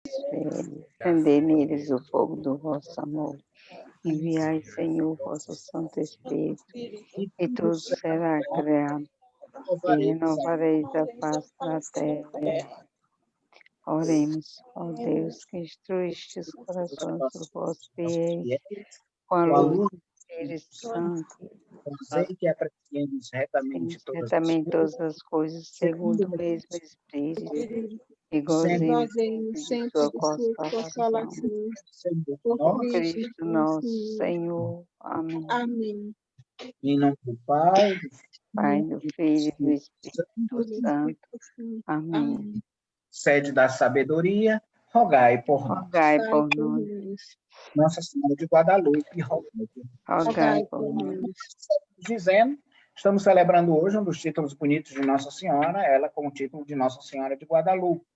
fiéis, acendei neles o fogo do vosso amor. Enviai, Senhor, vosso Santo Espírito, e tudo será criado, e renovareis a face da terra. Oremos, ó Deus, que instruíste os corações dos vossos fiéis, com a com a luz luz do Espírito Santo, fazei que apreciemos retamente todas as certamente coisas, todas as coisas segundo segundo o o mesmo Espírito, e sempre gozemos Fazemos de sempre sua de sua consolação. consolação. Senhor Por nosso, Cristo nosso Senhor. Amém. Amém. em nome do Pai, Pai, do Filho e do Espírito Do Santo. Espírito Santo. Amém. sede da sabedoria, rogai por nós. Rogai Rogai por por nós. nós. Nossa Senhora de Guadalupe, rogai por nós. Rogai por nós. Dizendo, estamos celebrando hoje um dos títulos bonitos de Nossa Senhora, ela com o título de Nossa Senhora de Guadalupe.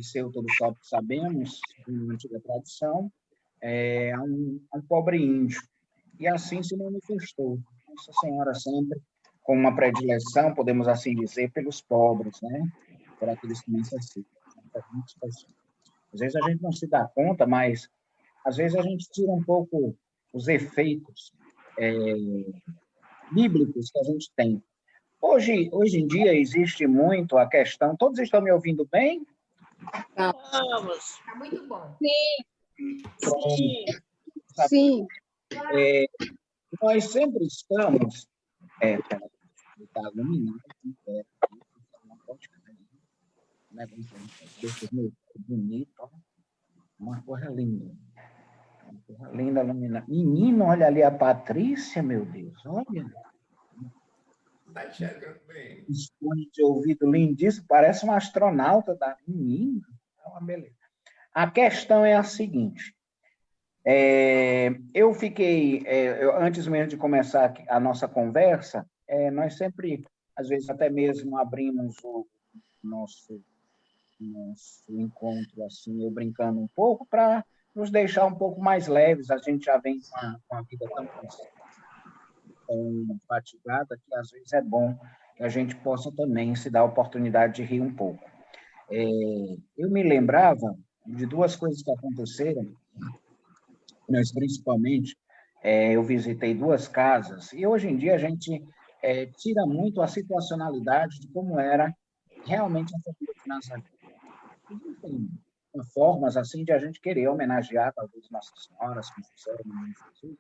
Seu todo só sabemos, na antiga tradição, a um pobre índio. E assim se manifestou. Nossa Senhora sempre com uma predileção, podemos assim dizer, pelos pobres, né? Por aqueles que necessitam. Às vezes a gente não se dá conta, mas às vezes a gente tira um pouco os efeitos bíblicos que a gente tem. Hoje em dia existe muito a questão... Todos estão me ouvindo bem? Vamos. Está muito bom. Sim. Sim. Nós sempre estamos... Está iluminado. Bonito. Uma coisa linda. Uma coisa linda, iluminada. Menino, olha ali a Patrícia, meu Deus. Olha. Está enxergando bem. Os fones de ouvido lindíssimo. Parece um astronauta da menina. É uma beleza. A questão é a seguinte. Eu fiquei, antes mesmo de começar a nossa conversa, nós sempre, às vezes, até mesmo abrimos o nosso encontro, assim, eu brincando um pouco, para nos deixar um pouco mais leves. A gente já vem com a vida tão fatigada que, às vezes, é bom que a gente possa também se dar a oportunidade de rir um pouco. Eu me lembrava de duas coisas que aconteceram, mas principalmente eu visitei duas casas, e hoje em dia a gente tira muito a situacionalidade de como era realmente a família de Nazaré. Existem formas assim de a gente querer homenagear talvez Nossas Senhoras, como fizeram no Menino Jesus,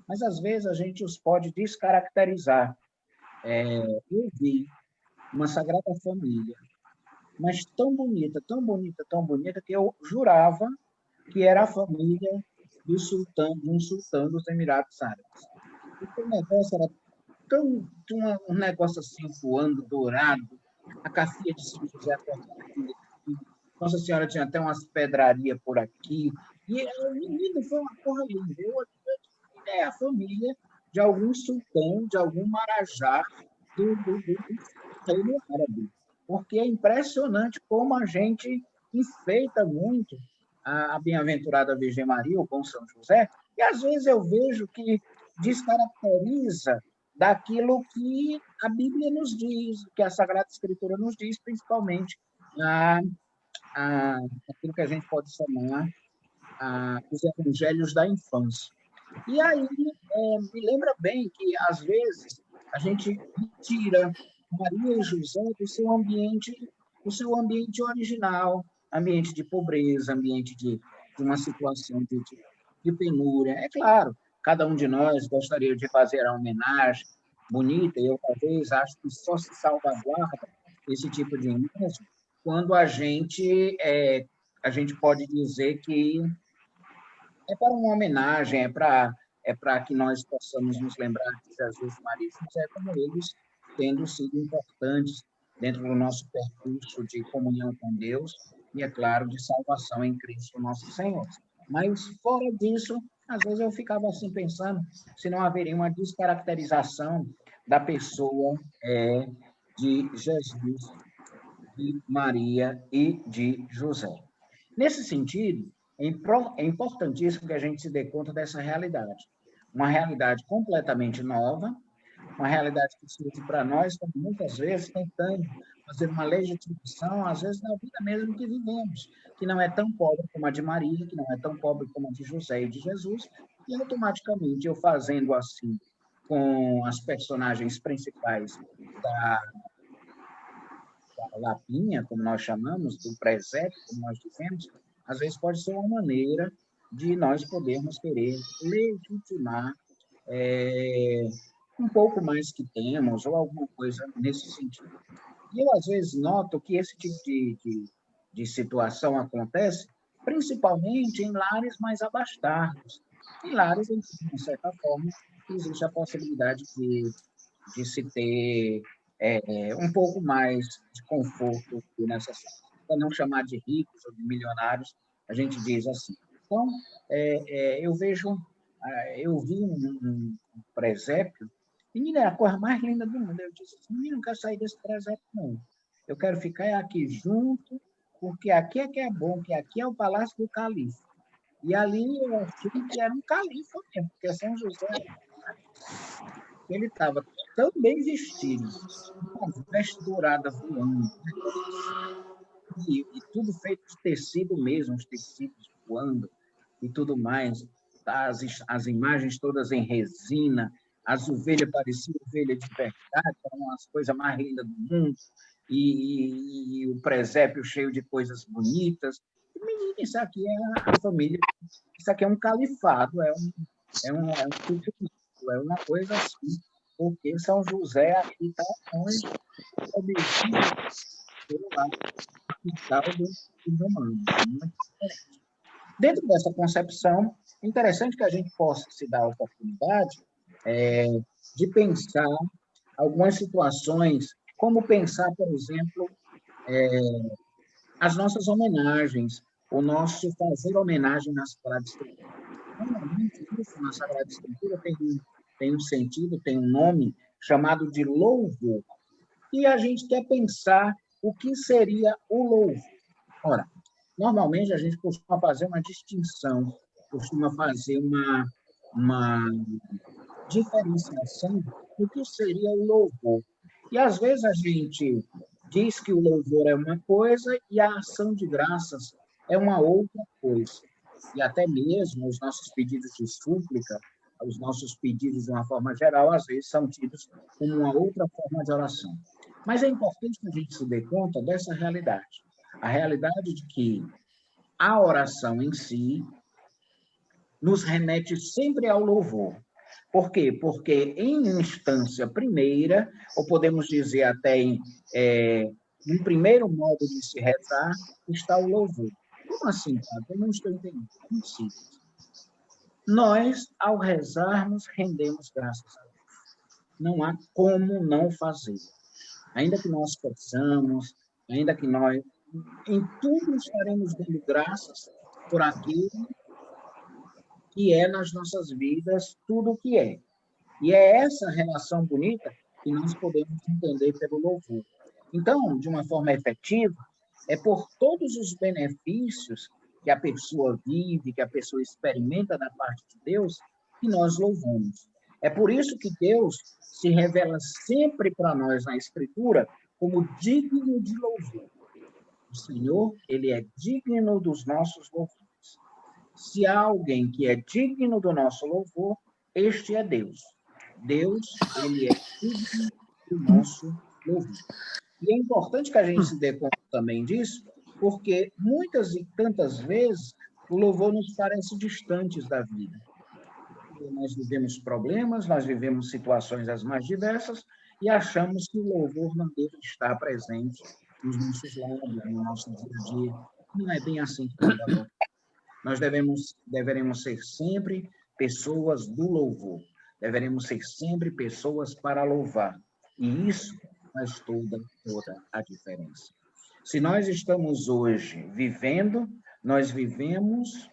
mas às vezes a gente os pode descaracterizar. Eu vi uma Sagrada Família, mas tão bonita, tão bonita, tão bonita, que eu jurava que era a família de um sultão dos Emirados Árabes. O negócio era um negócio assim, voando, dourado, a cafia de São José acordada, Nossa Senhora tinha até umas pedrarias por aqui, e o menino foi uma porra linda. É a família de algum sultão, de algum marajá do reino árabe, porque é impressionante como a gente enfeita muito a bem-aventurada Virgem Maria, o bom São José, e às vezes eu vejo que descaracteriza daquilo que a Bíblia nos diz, que a Sagrada Escritura nos diz, principalmente aquilo que a gente pode chamar os evangelhos da infância. E aí me lembra bem que, às vezes, a gente tira Maria e José do seu ambiente original, ambiente de pobreza, ambiente de uma situação de penúria. É claro, cada um de nós gostaria de fazer a homenagem bonita, e eu talvez acho que só se salvaguarda esse tipo de imagem quando a gente pode dizer que é para uma homenagem, é para que nós possamos nos lembrar de Jesus, Maria e José, como eles tendo sido importantes dentro do nosso percurso de comunhão com Deus e, é claro, de salvação em Cristo nosso Senhor. Mas, fora disso, às vezes eu ficava assim pensando se não haveria uma descaracterização da pessoa de Jesus, de Maria e de José. Nesse sentido, é importantíssimo que a gente se dê conta dessa realidade. Uma realidade completamente nova, uma realidade que surge para nós, muitas vezes tentando fazer uma legitimação, às vezes na vida mesmo que vivemos, que não é tão pobre como a de Maria, que não é tão pobre como a de José e de Jesus, e automaticamente eu fazendo assim com as personagens principais da lapinha, como nós chamamos, do presépio, como nós dizemos, às vezes pode ser uma maneira de nós podermos querer legitimar um pouco mais que temos, ou alguma coisa nesse sentido. E eu, às vezes, noto que esse tipo de situação acontece principalmente em lares mais abastados, em lares em que, de certa forma, existe a possibilidade de se ter um pouco mais de conforto que necessário. Para não chamar de ricos ou de milionários, a gente diz assim. Então, eu vi um presépio, menina, é a coisa mais linda do mundo. Eu disse, menina, não quero sair desse presépio, não. Eu quero ficar aqui junto, porque aqui é que é bom, que aqui é o Palácio do Califa. E ali eu achei que era um califa mesmo, porque São José ele estava tão bem vestido, com as vestes douradas voando, e tudo feito de tecido mesmo, os tecidos voando e tudo mais. Tá? As imagens todas em resina, as ovelhas pareciam ovelhas de verdade, eram as coisas mais lindas do mundo, e o presépio cheio de coisas bonitas. E, menino, isso aqui é a família, isso aqui é um califado, é uma coisa assim, porque São José aqui está onde obedece pela capital do romano. Muito diferente. Dentro dessa concepção, é interessante que a gente possa se dar a oportunidade de pensar algumas situações, como pensar, por exemplo, as nossas homenagens, o nosso fazer homenagem na Sagrada Escritura. Normalmente, isso na Sagrada Escritura tem um sentido, tem um nome chamado de louvor. E a gente quer pensar o que seria o louvor. Ora, normalmente a gente costuma fazer uma distinção, costuma fazer uma diferenciação do que seria o louvor. E, às vezes, a gente diz que o louvor é uma coisa e a ação de graças é uma outra coisa. E até mesmo os nossos pedidos de súplica, os nossos pedidos de uma forma geral, às vezes são tidos como uma outra forma de oração. Mas é importante que a gente se dê conta dessa realidade. A realidade de que a oração em si nos remete sempre ao louvor. Por quê? Porque em instância primeira, ou podemos dizer até em primeiro modo de se rezar, está o louvor. Como assim, Padre? Eu não estou entendendo. Muito simples. Nós, ao rezarmos, rendemos graças a Deus. Não há como não fazer. Ainda que nós possamos, ainda que nós, em tudo estaremos dando graças por aquilo que é nas nossas vidas, tudo o que é. E é essa relação bonita que nós podemos entender pelo louvor. Então, de uma forma efetiva, é por todos os benefícios que a pessoa vive, que a pessoa experimenta da parte de Deus, que nós louvamos. É por isso que Deus se revela sempre para nós na Escritura como digno de louvor. O Senhor, ele é digno dos nossos louvores. Se há alguém que é digno do nosso louvor, este é Deus. Deus, ele é digno do nosso louvor. E é importante que a gente se dê conta também disso, porque muitas e tantas vezes o louvor nos parece distantes da vida. Nós vivemos problemas, nós vivemos situações as mais diversas e achamos que o louvor não deve estar presente nos nossos lábios, no nosso dia a dia. Não é bem assim que Deus vai. Nós deveremos ser sempre pessoas do louvor. Deveremos ser sempre pessoas para louvar. E isso faz toda a diferença. Se nós estamos hoje vivendo, nós vivemos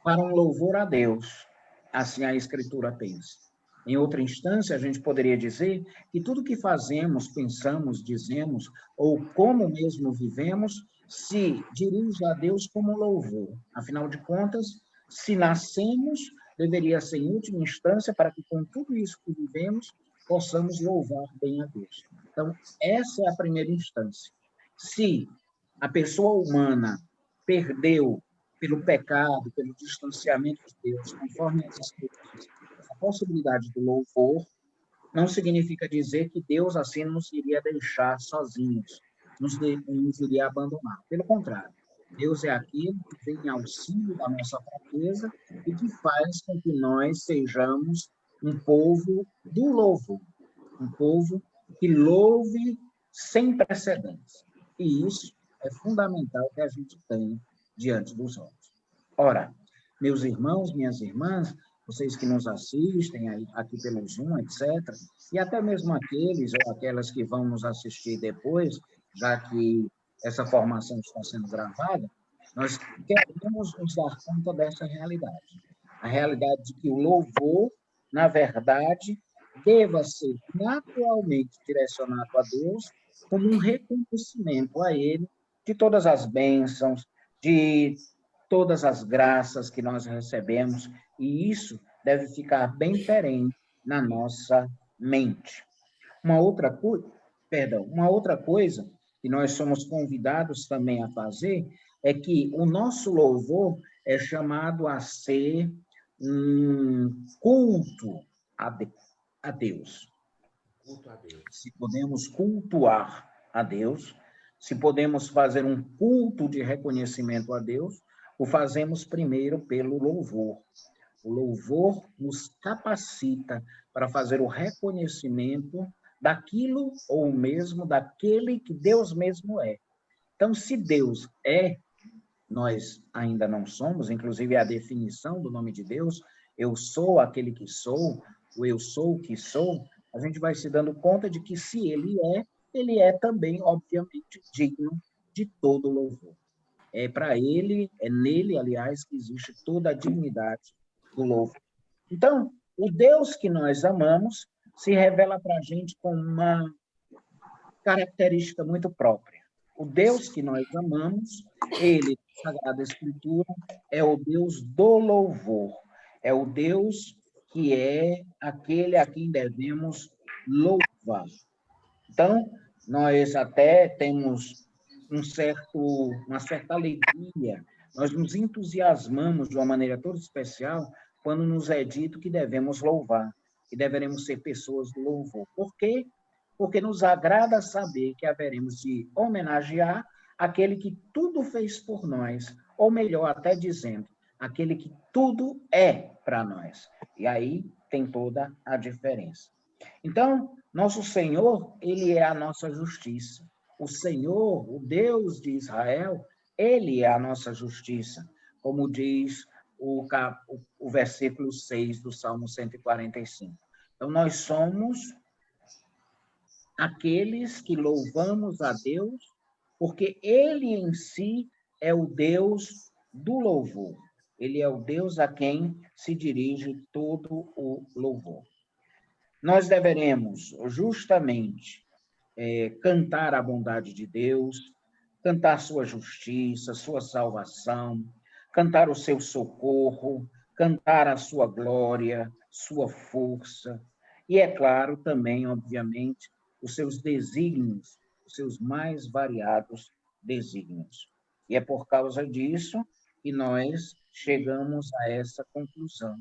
para um louvor a Deus. Assim a Escritura pensa. Em outra instância, a gente poderia dizer que tudo que fazemos, pensamos, dizemos, ou como mesmo vivemos, se dirige a Deus como louvor. Afinal de contas, se nascemos, deveria ser em última instância para que com tudo isso que vivemos, possamos louvar bem a Deus. Então, essa é a primeira instância. Se a pessoa humana perdeu pelo pecado, pelo distanciamento de Deus, conforme as Escrituras, a possibilidade do louvor, não significa dizer que Deus assim nos iria deixar sozinhos, nos iria abandonar. Pelo contrário, Deus é aquele que vem em auxílio da nossa fraqueza e que faz com que nós sejamos um povo do louvor, um povo que louve sem precedentes. E isso é fundamental que a gente tenha diante dos olhos. Ora, meus irmãos, minhas irmãs, vocês que nos assistem aí, aqui pelo Zoom, etc., e até mesmo aqueles ou aquelas que vão nos assistir depois, já que essa formação está sendo gravada, nós queremos nos dar conta dessa realidade. A realidade de que o louvor, na verdade, deva ser naturalmente direcionado a Deus como um reconhecimento a Ele de todas as bênçãos, de todas as graças que nós recebemos, e isso deve ficar bem perene na nossa mente. Uma outra coisa que nós somos convidados também a fazer é que o nosso louvor é chamado a ser um culto a Deus. Se podemos cultuar a Deus, se podemos fazer um culto de reconhecimento a Deus, o fazemos primeiro pelo louvor. O louvor nos capacita para fazer o reconhecimento daquilo ou mesmo daquele que Deus mesmo é. Então, se Deus é, nós ainda não somos, inclusive a definição do nome de Deus, eu sou aquele que sou, o eu sou o que sou, a gente vai se dando conta de que se ele é também, obviamente, digno de todo louvor. É para ele, é nele, aliás, que existe toda a dignidade do louvor. Então, o Deus que nós amamos se revela para a gente com uma característica muito própria. O Deus que nós amamos, ele, na Sagrada Escritura, é o Deus do louvor. É o Deus que é aquele a quem devemos louvar. Então, nós até temos uma certa alegria, nós nos entusiasmamos de uma maneira toda especial quando nos é dito que devemos louvar, que deveremos ser pessoas do louvor. Por quê? Porque nos agrada saber que haveremos de homenagear aquele que tudo fez por nós, ou melhor, até dizendo, aquele que tudo é para nós. E aí tem toda a diferença. Então, nosso Senhor, ele é a nossa justiça. O Senhor, o Deus de Israel, ele é a nossa justiça, como diz o versículo 6 do Salmo 145. Então, nós somos aqueles que louvamos a Deus, porque ele em si é o Deus do louvor. Ele é o Deus a quem se dirige todo o louvor. Nós deveremos justamente cantar a bondade de Deus, cantar sua justiça, sua salvação, cantar o seu socorro, cantar a sua glória, sua força, e, é claro, também, obviamente, os seus desígnios, os seus mais variados desígnios. E é por causa disso que nós chegamos a essa conclusão.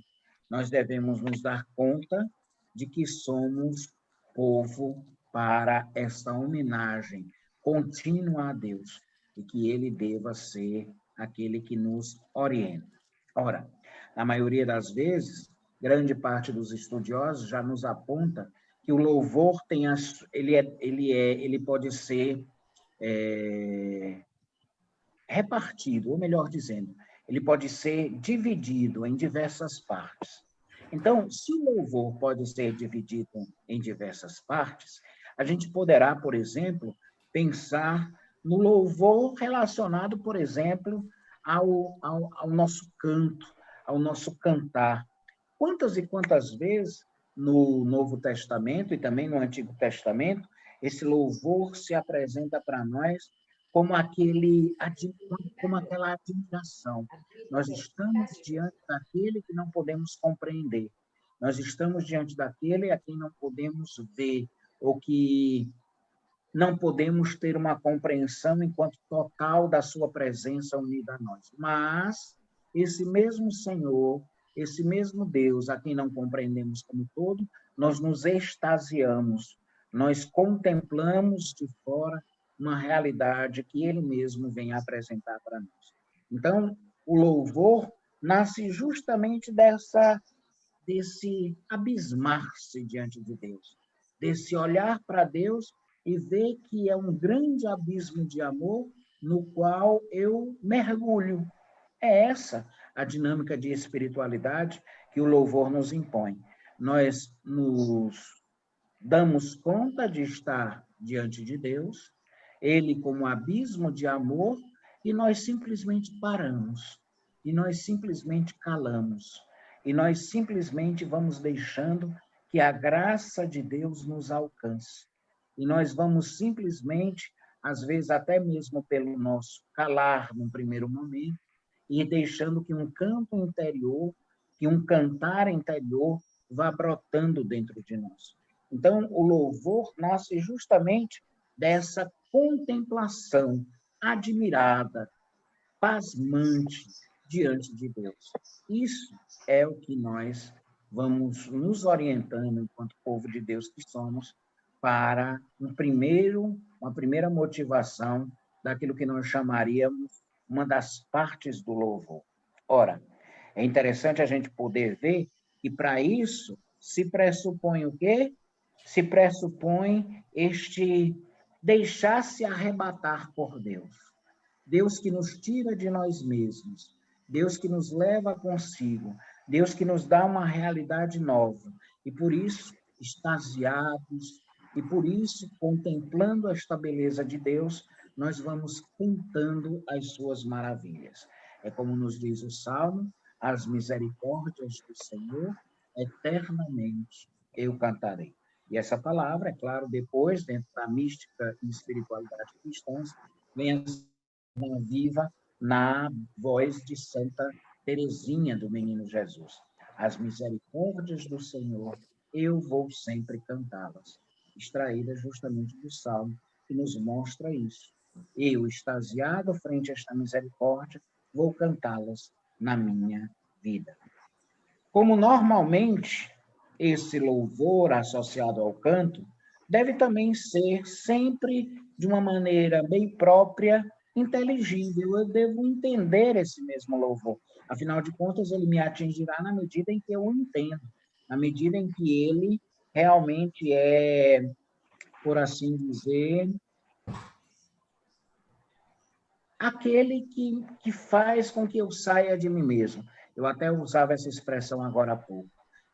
Nós devemos nos dar conta de que somos povo para esta homenagem contínua a Deus e que ele deva ser aquele que nos orienta. Ora, na maioria das vezes, grande parte dos estudiosos já nos aponta que o louvor tem ele pode ser repartido, ou melhor dizendo, ele pode ser dividido em diversas partes. Então, se o louvor pode ser dividido em diversas partes, a gente poderá, por exemplo, pensar no louvor relacionado, por exemplo, ao nosso canto, ao nosso cantar. Quantas e quantas vezes no Novo Testamento e também no Antigo Testamento, esse louvor se apresenta para nós como aquela admiração. Nós estamos diante daquele que não podemos compreender, Nós estamos diante daquele a quem não podemos ver, ou que não podemos ter uma compreensão enquanto total da sua presença unida a nós. Mas esse mesmo Senhor, esse mesmo Deus, a quem não compreendemos como todo, nós nos extasiamos, nós contemplamos de fora uma realidade que ele mesmo vem apresentar para nós. Então, o louvor nasce justamente desse abismar-se diante de Deus, desse olhar para Deus e ver que é um grande abismo de amor no qual eu mergulho. É essa a dinâmica de espiritualidade que o louvor nos impõe. Nós nos damos conta de estar diante de Deus, ele como um abismo de amor, e nós simplesmente paramos, e nós simplesmente calamos, e nós simplesmente vamos deixando que a graça de Deus nos alcance. E nós vamos simplesmente, às vezes até mesmo pelo nosso calar num primeiro momento, e deixando que um canto interior, que um cantar interior vá brotando dentro de nós. Então, o louvor nasce justamente dessa contemplação admirada, pasmante diante de Deus. Isso é o que nós vamos nos orientando, enquanto povo de Deus que somos, para uma primeira motivação daquilo que nós chamaríamos uma das partes do louvor. Ora, é interessante a gente poder ver que, para isso, se pressupõe o quê? Se pressupõe este deixar-se arrebatar por Deus. Deus que nos tira de nós mesmos, Deus que nos leva consigo, Deus que nos dá uma realidade nova. E por isso, extasiados, e por isso, contemplando esta beleza de Deus, nós vamos cantando as suas maravilhas. É como nos diz o Salmo, as misericórdias do Senhor, eternamente eu cantarei. E essa palavra, é claro, depois, dentro da mística e espiritualidade cristãs, vem viva na voz de Santa Teresinha do Menino Jesus. As misericórdias do Senhor, eu vou sempre cantá-las. Extraída justamente do Salmo, que nos mostra isso. Eu, extasiado frente a esta misericórdia, vou cantá-las na minha vida. Como normalmente esse louvor associado ao canto deve também ser sempre de uma maneira bem própria, inteligível. Eu devo entender esse mesmo louvor. Afinal de contas, ele me atingirá na medida em que eu o entendo, na medida em que ele realmente é, por assim dizer, aquele que faz com que eu saia de mim mesmo. Eu até usava essa expressão agora há pouco.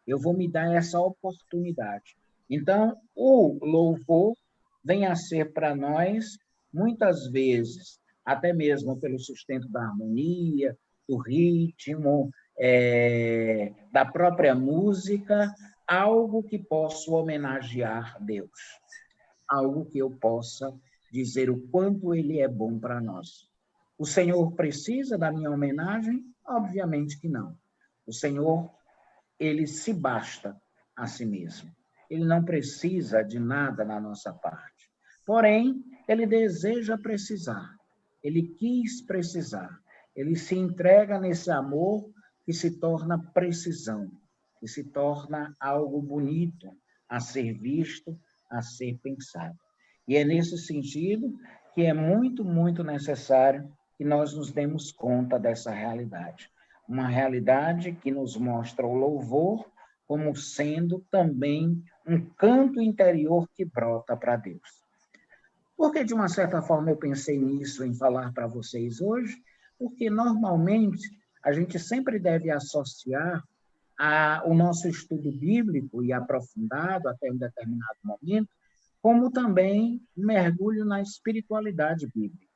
Eu vou me dar essa oportunidade. Então, o louvor vem a ser para nós, muitas vezes, até mesmo pelo sustento da harmonia, do ritmo, da própria música, algo que possa homenagear Deus, algo que eu possa dizer o quanto ele é bom para nós. O Senhor precisa da minha homenagem? Obviamente que não. O Senhor, ele se basta a si mesmo. Ele não precisa de nada na nossa parte. Porém, ele deseja precisar. Ele quis precisar. Ele se entrega nesse amor que se torna precisão, que se torna algo bonito a ser visto, a ser pensado. E é nesse sentido que é muito, muito necessário que nós nos demos conta dessa realidade. Uma realidade que nos mostra o louvor como sendo também um canto interior que brota para Deus. Porque, de uma certa forma, eu pensei nisso em falar para vocês hoje? Porque, normalmente, a gente sempre deve associar o nosso estudo bíblico e aprofundado até um determinado momento, como também mergulho na espiritualidade bíblica.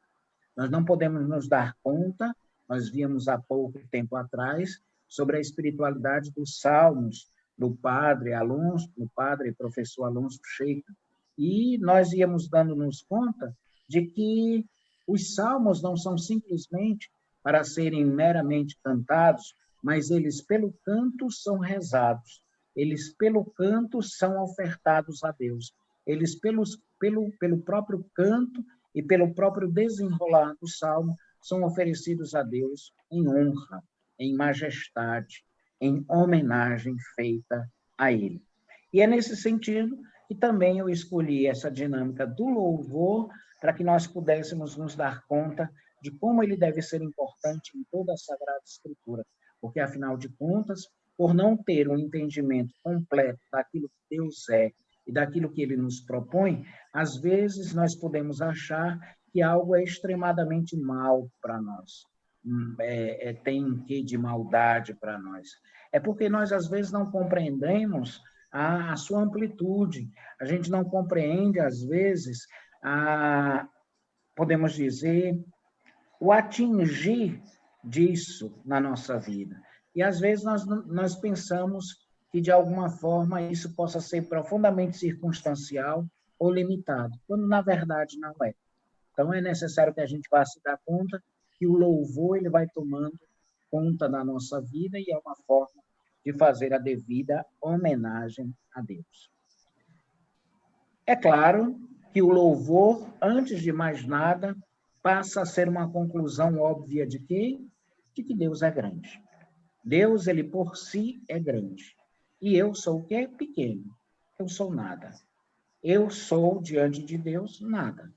Nós não podemos nos dar conta, nós víamos há pouco tempo atrás, sobre a espiritualidade dos Salmos, do padre Alonso, do padre professor Alonso Sheikha, e nós íamos dando-nos conta de que os Salmos não são simplesmente para serem meramente cantados, mas eles, pelo canto, são rezados. eles, pelo canto, são ofertados a Deus. Eles, pelo próprio canto e pelo próprio desenrolar do salmo, são oferecidos a Deus em honra, em majestade, em homenagem feita a Ele. E é nesse sentido que também eu escolhi essa dinâmica do louvor para que nós pudéssemos nos dar conta de como ele deve ser importante em toda a Sagrada Escritura, porque, afinal de contas, por não ter um entendimento completo daquilo que Deus é e daquilo que ele nos propõe, às vezes nós podemos achar que algo é extremadamente mal para nós, tem um quê de maldade para nós. É porque nós, às vezes, não compreendemos a sua amplitude, a gente não compreende, às vezes, podemos dizer, o atingir disso na nossa vida. E, às vezes, nós pensamos que, de alguma forma, isso possa ser profundamente circunstancial ou limitado, quando, na verdade, não é. Então, é necessário que a gente vá se dar conta que o louvor ele vai tomando conta da nossa vida e é uma forma de fazer a devida homenagem a Deus. É claro que o louvor, antes de mais nada, passa a ser uma conclusão óbvia de quê? De que Deus é grande. Deus, ele por si é grande. E eu sou o quê? Pequeno. Eu sou nada. Eu sou, diante de Deus, nada.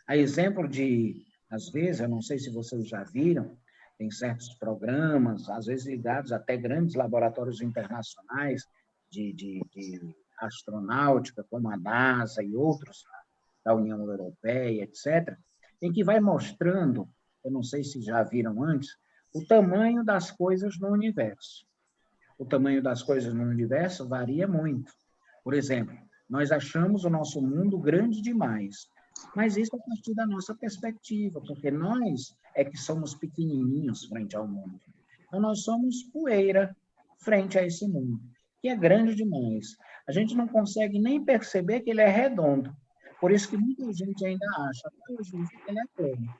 A exemplo de, às vezes, eu não sei se vocês já viram, tem certos programas, às vezes ligados até grandes laboratórios internacionais de astronáutica, como a NASA e outros, da União Europeia, etc., em que vai mostrando, eu não sei se já viram antes, o tamanho das coisas no universo. O tamanho das coisas no universo varia muito. Por exemplo, nós achamos o nosso mundo grande demais, mas isso é a partir da nossa perspectiva, porque nós é que somos pequenininhos frente ao mundo. Então, nós somos poeira frente a esse mundo, que é grande demais. A gente não consegue nem perceber que ele é redondo. Por isso que muita gente ainda acha que ele é plano.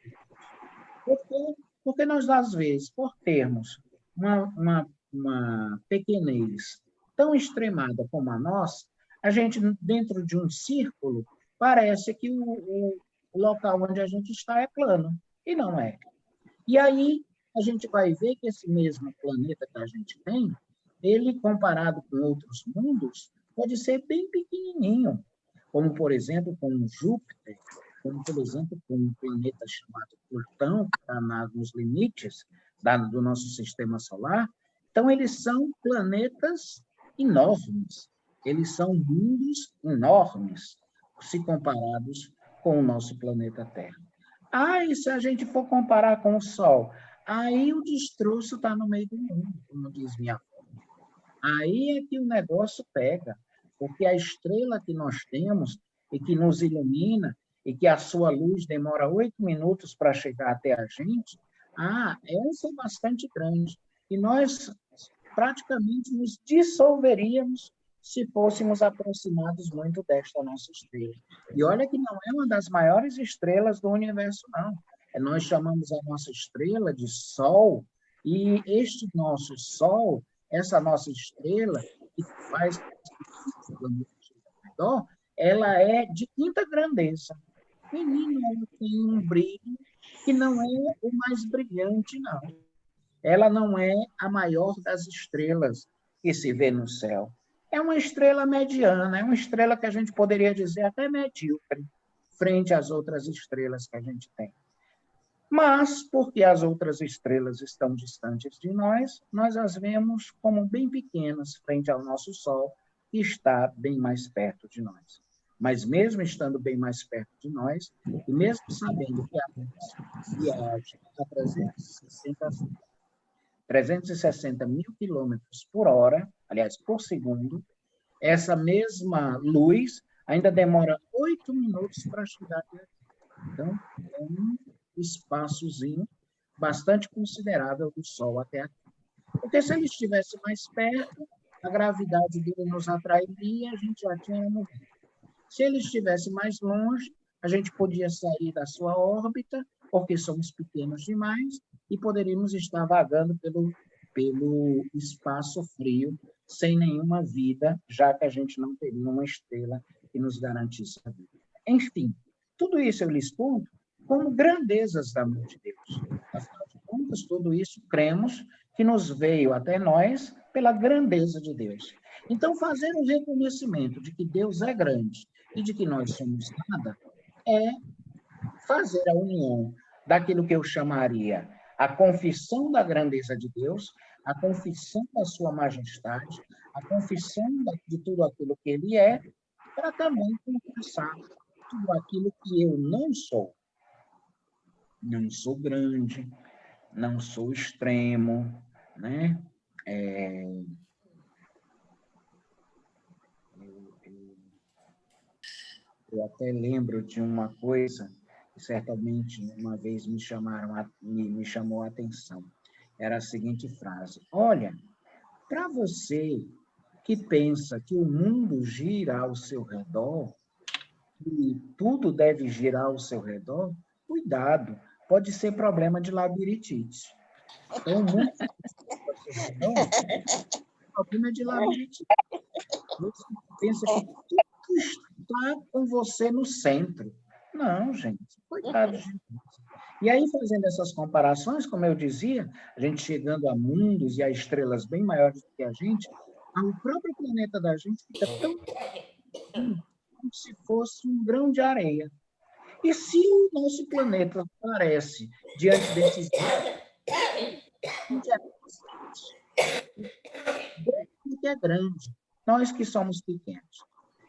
Porque nós, às vezes, por termos uma pequenez tão extremada como a nossa, a gente, dentro de um círculo, parece que o local onde a gente está é plano, e não é. E aí a gente vai ver que esse mesmo planeta que a gente tem, ele, comparado com outros mundos, pode ser bem pequenininho, como, por exemplo, com Júpiter, como, por exemplo, com um planeta chamado Plutão, que está nos limites do nosso sistema solar. Então, eles são planetas enormes, eles são mundos enormes, se comparados com o nosso planeta Terra. E se a gente for comparar com o Sol? Aí o destroço está no meio do mundo, como diz minha avó. Aí é que o negócio pega, porque a estrela que nós temos e que nos ilumina e que a sua luz demora 8 minutos para chegar até a gente, essa é bastante grande. E nós praticamente nos dissolveríamos se fôssemos aproximados muito desta nossa estrela. E olha que não é uma das maiores estrelas do universo, não. Nós chamamos a nossa estrela de Sol, e este nosso Sol, essa nossa estrela, que faz o planeta ao redor, ela é de quinta grandeza. Menino, ela tem um brilho que não é o mais brilhante, não. Ela não é a maior das estrelas que se vê no céu. É uma estrela mediana, é uma estrela que a gente poderia dizer até medíocre, frente às outras estrelas que a gente tem. Mas, porque as outras estrelas estão distantes de nós as vemos como bem pequenas frente ao nosso Sol, que está bem mais perto de nós. Mas mesmo estando bem mais perto de nós, e mesmo sabendo que a luz viaja a 360 mil quilômetros por hora, aliás, por segundo, essa mesma luz ainda demora 8 minutos para chegar até aqui. Então, é um espaçozinho bastante considerável do Sol até aqui. Porque se ele estivesse mais perto, a gravidade dele nos atrairia e a gente já tinha morrido. Se ele estivesse mais longe, a gente podia sair da sua órbita, porque somos pequenos demais, e poderíamos estar vagando pelo espaço frio, sem nenhuma vida, já que a gente não teria uma estrela que nos garantisse a vida. Enfim, tudo isso eu lhes conto como grandezas da mão de Deus. Afinal de contas, tudo isso cremos que nos veio até nós pela grandeza de Deus. Então, fazer o reconhecimento de que Deus é grande e de que nós somos nada é fazer a união daquilo que eu chamaria a confissão da grandeza de Deus, a confissão da sua majestade, a confissão de tudo aquilo que ele é, para também confessar tudo aquilo que eu não sou. Não sou grande, não sou extremo, né? Eu até lembro de uma coisa que certamente uma vez me chamou a atenção. Era a seguinte frase: olha, para você que pensa que o mundo gira ao seu redor, e tudo deve girar ao seu redor, cuidado, pode ser problema de labirintite. Então, o mundo ao seu redor é problema de labirintite. Você pensa que tudo está com você no centro. Não, gente, cuidado, gente. E aí, fazendo essas comparações, como eu dizia, a gente chegando a mundos e a estrelas bem maiores do que a gente, o próprio planeta da gente fica tão como se fosse um grão de areia. E se o nosso planeta aparece diante desses que é grande, nós que somos pequenos.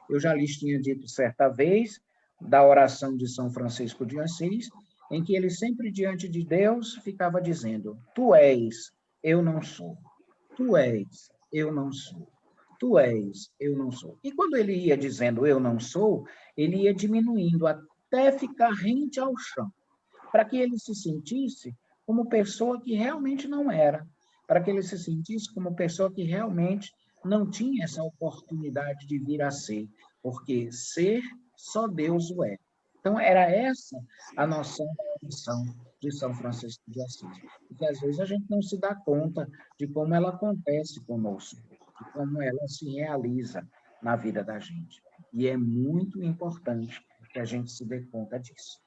Eu já lhes tinha dito certa vez da oração de São Francisco de Assis, em que ele sempre diante de Deus ficava dizendo: tu és, eu não sou. Tu és, eu não sou. Tu és, eu não sou. E quando ele ia dizendo eu não sou, ele ia diminuindo até ficar rente ao chão, para que ele se sentisse como pessoa que realmente não era, para que ele se sentisse como pessoa que realmente não tinha essa oportunidade de vir a ser, porque ser só Deus o é. Então, era essa a noção da missão de São Francisco de Assis. Porque, às vezes, a gente não se dá conta de como ela acontece conosco, de como ela se realiza na vida da gente. E é muito importante que a gente se dê conta disso.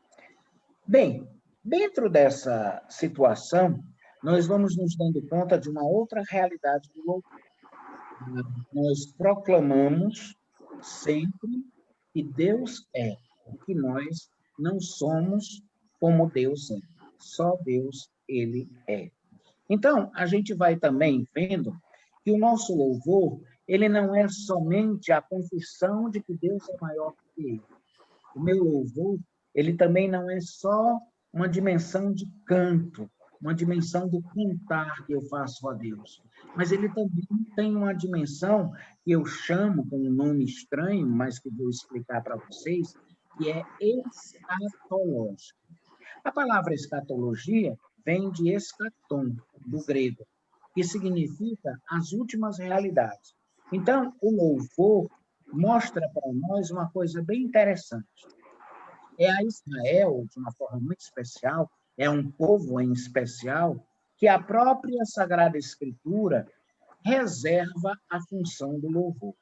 Bem, dentro dessa situação, nós vamos nos dando conta de uma outra realidade do louvor. Nós proclamamos sempre que Deus é, e que nós não somos como Deus é. Só Deus, ele é. Então, a gente vai também vendo que o nosso louvor, ele não é somente a confissão de que Deus é maior que ele. O meu louvor, ele também não é só uma dimensão de canto, uma dimensão do cantar que eu faço a Deus, mas ele também tem uma dimensão que eu chamo com um nome estranho, mas que vou explicar para vocês, que é escatológica. A palavra escatologia vem de escatom, do grego, que significa as últimas realidades. Então, o louvor mostra para nós uma coisa bem interessante. É a Israel, de uma forma muito especial, é um povo em especial, que a própria Sagrada Escritura reserva a função do louvor.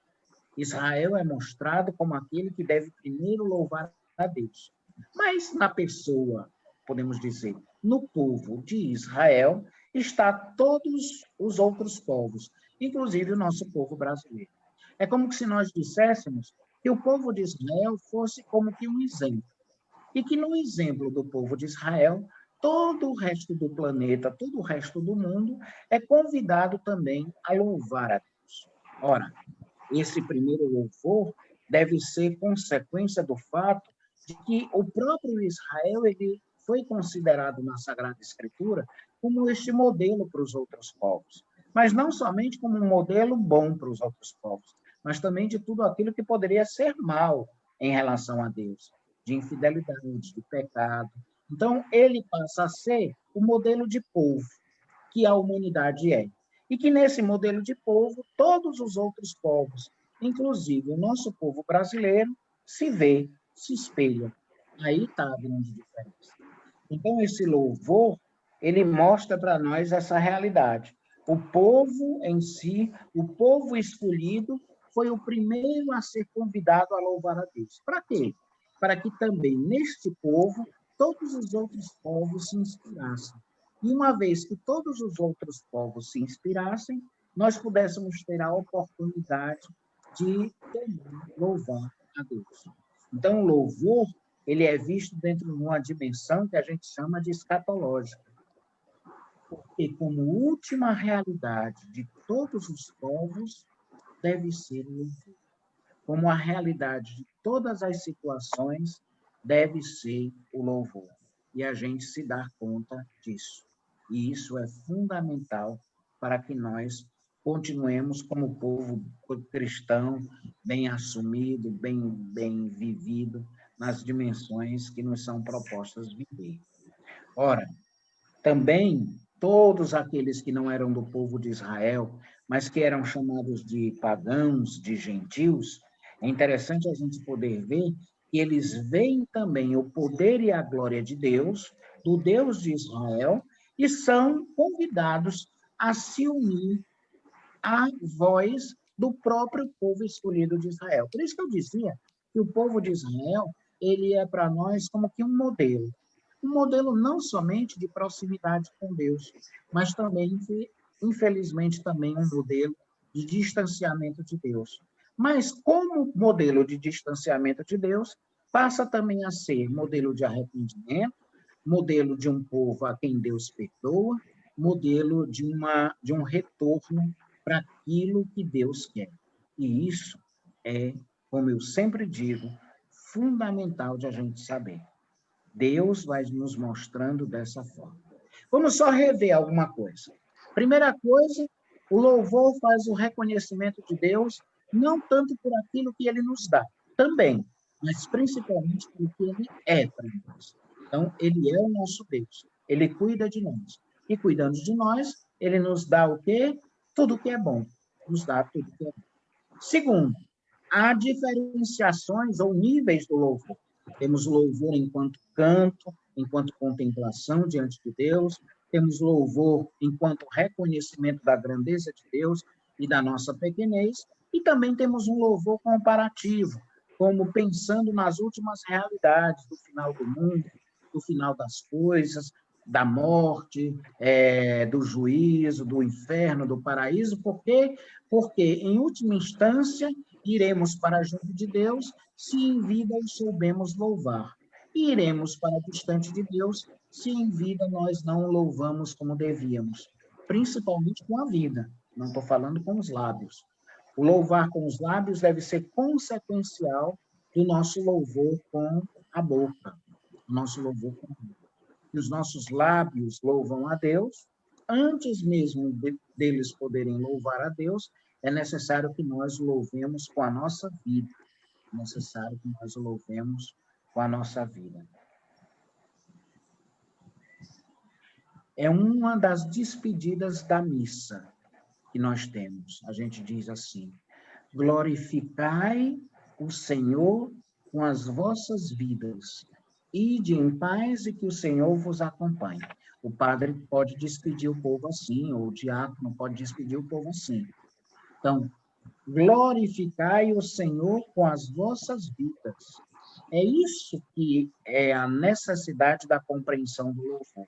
Israel é mostrado como aquele que deve primeiro louvar a Deus. Mas na pessoa, podemos dizer, no povo de Israel, está todos os outros povos, inclusive o nosso povo brasileiro. É como se nós disséssemos que o povo de Israel fosse como que um exemplo. E que no exemplo do povo de Israel, todo o resto do planeta, todo o resto do mundo é convidado também a louvar a Deus. Ora, esse primeiro louvor deve ser consequência do fato de que o próprio Israel ele foi considerado na Sagrada Escritura como este modelo para os outros povos. Mas não somente como um modelo bom para os outros povos, mas também de tudo aquilo que poderia ser mal em relação a Deus, de infidelidade, de pecado. Então, ele passa a ser o modelo de povo que a humanidade é. E que nesse modelo de povo, todos os outros povos, inclusive o nosso povo brasileiro, se vê, se espelha. Aí está a grande diferença. Então, esse louvor, ele mostra para nós essa realidade. O povo em si, o povo escolhido, foi o primeiro a ser convidado a louvar a Deus. Para quê? Para que também neste povo todos os outros povos se inspirassem. E uma vez que todos os outros povos se inspirassem, nós pudéssemos ter a oportunidade de também louvar a Deus. Então, o louvor, ele é visto dentro de uma dimensão que a gente chama de escatológica. Porque, como última realidade de todos os povos, deve ser o louvor. Como a realidade de todas as situações, deve ser o louvor. E a gente se dar conta disso. E isso é fundamental para que nós continuemos como povo cristão, bem assumido, bem vivido, nas dimensões que nos são propostas viver. Ora, também todos aqueles que não eram do povo de Israel, mas que eram chamados de pagãos, de gentios, é interessante a gente poder ver que eles veem também o poder e a glória de Deus, do Deus de Israel, e são convidados a se unir à voz do próprio povo escolhido de Israel. Por isso que eu dizia que o povo de Israel, ele é para nós como que um modelo não somente de proximidade com Deus, mas também, infelizmente, também um modelo de distanciamento de Deus. Mas, como modelo de distanciamento de Deus, passa também a ser modelo de arrependimento, modelo de um povo a quem Deus perdoa, modelo de um retorno para aquilo que Deus quer. E isso é, como eu sempre digo, fundamental de a gente saber. Deus vai nos mostrando dessa forma. Vamos só rever alguma coisa. Primeira coisa, o louvor faz o reconhecimento de Deus, não tanto por aquilo que ele nos dá, também, mas principalmente pelo que ele é para nós. Então, ele é o nosso Deus. Ele cuida de nós. E cuidando de nós, ele nos dá o quê? Tudo que é bom. Nos dá tudo que é bom. Segundo, há diferenciações ou níveis do louvor. Temos louvor enquanto canto, enquanto contemplação diante de Deus, temos louvor enquanto reconhecimento da grandeza de Deus e da nossa pequenez, e também temos um louvor comparativo, como pensando nas últimas realidades do final do mundo, do final das coisas, da morte, do juízo, do inferno, do paraíso. Por quê? Porque, em última instância, iremos para junto de Deus se em vida o soubemos louvar. E iremos para distante de Deus se em vida nós não o louvamos como devíamos. Principalmente com a vida. Não estou falando com os lábios. O louvar com os lábios deve ser consequencial do nosso louvor com a boca. Nosso louvor com a boca. E os nossos lábios louvam a Deus, antes mesmo deles poderem louvar a Deus, é necessário que nós o louvemos com a nossa vida. É necessário que nós o louvemos com a nossa vida. É uma das despedidas da missa que nós temos. A gente diz assim: glorificai o Senhor com as vossas vidas. Ide em paz e que o Senhor vos acompanhe. O padre pode despedir o povo assim, ou o diácono pode despedir o povo assim. Então, glorificai o Senhor com as vossas vidas. É isso que é a necessidade da compreensão do louvor.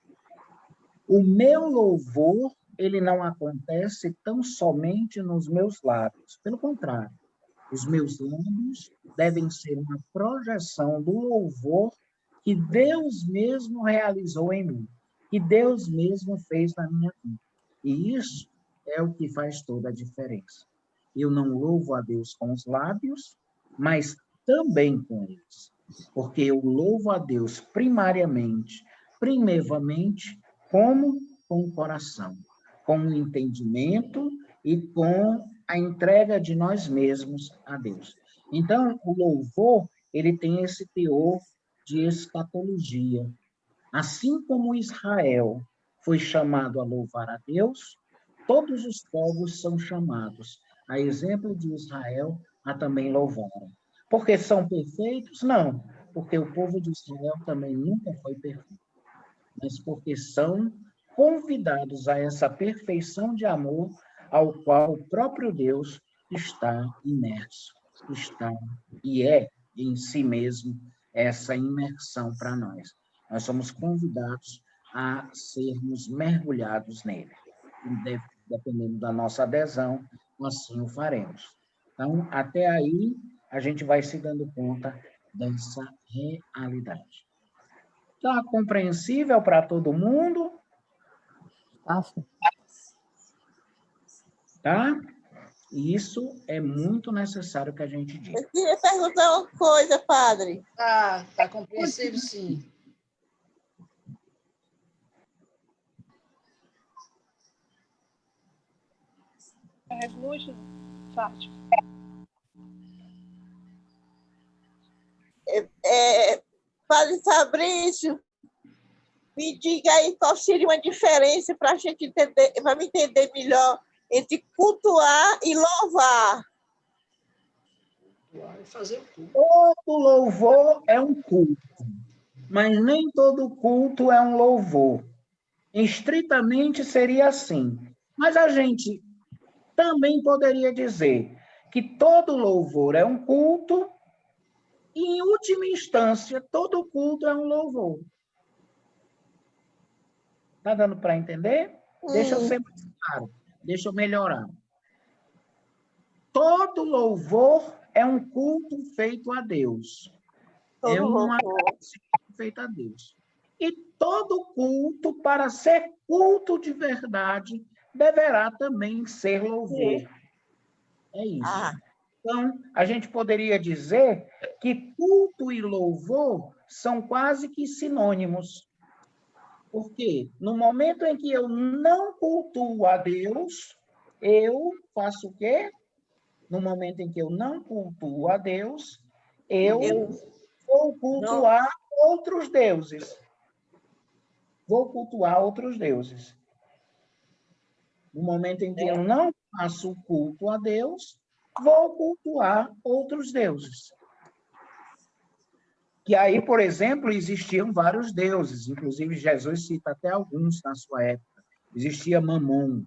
O meu louvor, ele não acontece tão somente nos meus lábios. Pelo contrário, os meus lábios devem ser uma projeção do louvor que Deus mesmo realizou em mim, que Deus mesmo fez na minha vida. E isso é o que faz toda a diferença. Eu não louvo a Deus com os lábios, mas também com eles. Porque eu louvo a Deus primariamente, como? Com o coração, com o entendimento e com a entrega de nós mesmos a Deus. Então, o louvor, ele tem esse teor de escatologia. Assim como Israel foi chamado a louvar a Deus, todos os povos são chamados, a exemplo de Israel, a também louvarem. Porque são perfeitos? Não, porque o povo de Israel também nunca foi perfeito, mas porque são convidados a essa perfeição de amor ao qual o próprio Deus está imerso, está e é em si mesmo essa imersão para nós. Nós somos convidados a sermos mergulhados nele. E dependendo da nossa adesão, assim o faremos. Então, até aí, a gente vai se dando conta dessa realidade. Está compreensível para todo mundo? Tá? E isso é muito necessário que a gente diga. Eu queria perguntar uma coisa, padre. Tá compreensível, sim. Padre Fabrício, me diga aí qual seria uma diferença para a gente entender, para me entender melhor, entre cultuar e louvar. Fazer o culto. Todo louvor é um culto, mas nem todo culto é um louvor. Estritamente seria assim. Mas a gente também poderia dizer que todo louvor é um culto e, em última instância, todo culto é um louvor. Está dando para entender? Deixa eu ser mais claro. Deixa eu melhorar. Todo louvor é um culto feito a Deus. É uma adoração feita a Deus. E todo culto, para ser culto de verdade, deverá também ser louvor. É isso. Então, a gente poderia dizer que culto e louvor são quase que sinônimos. Porque no momento em que eu não cultuo a Deus, eu faço o quê? No momento em que eu não cultuo a Deus, eu vou cultuar outros deuses. Vou cultuar outros deuses. No momento em que eu não faço culto a Deus, vou cultuar outros deuses. Que aí, por exemplo, existiam vários deuses, inclusive Jesus cita até alguns na sua época. Existia Mamon.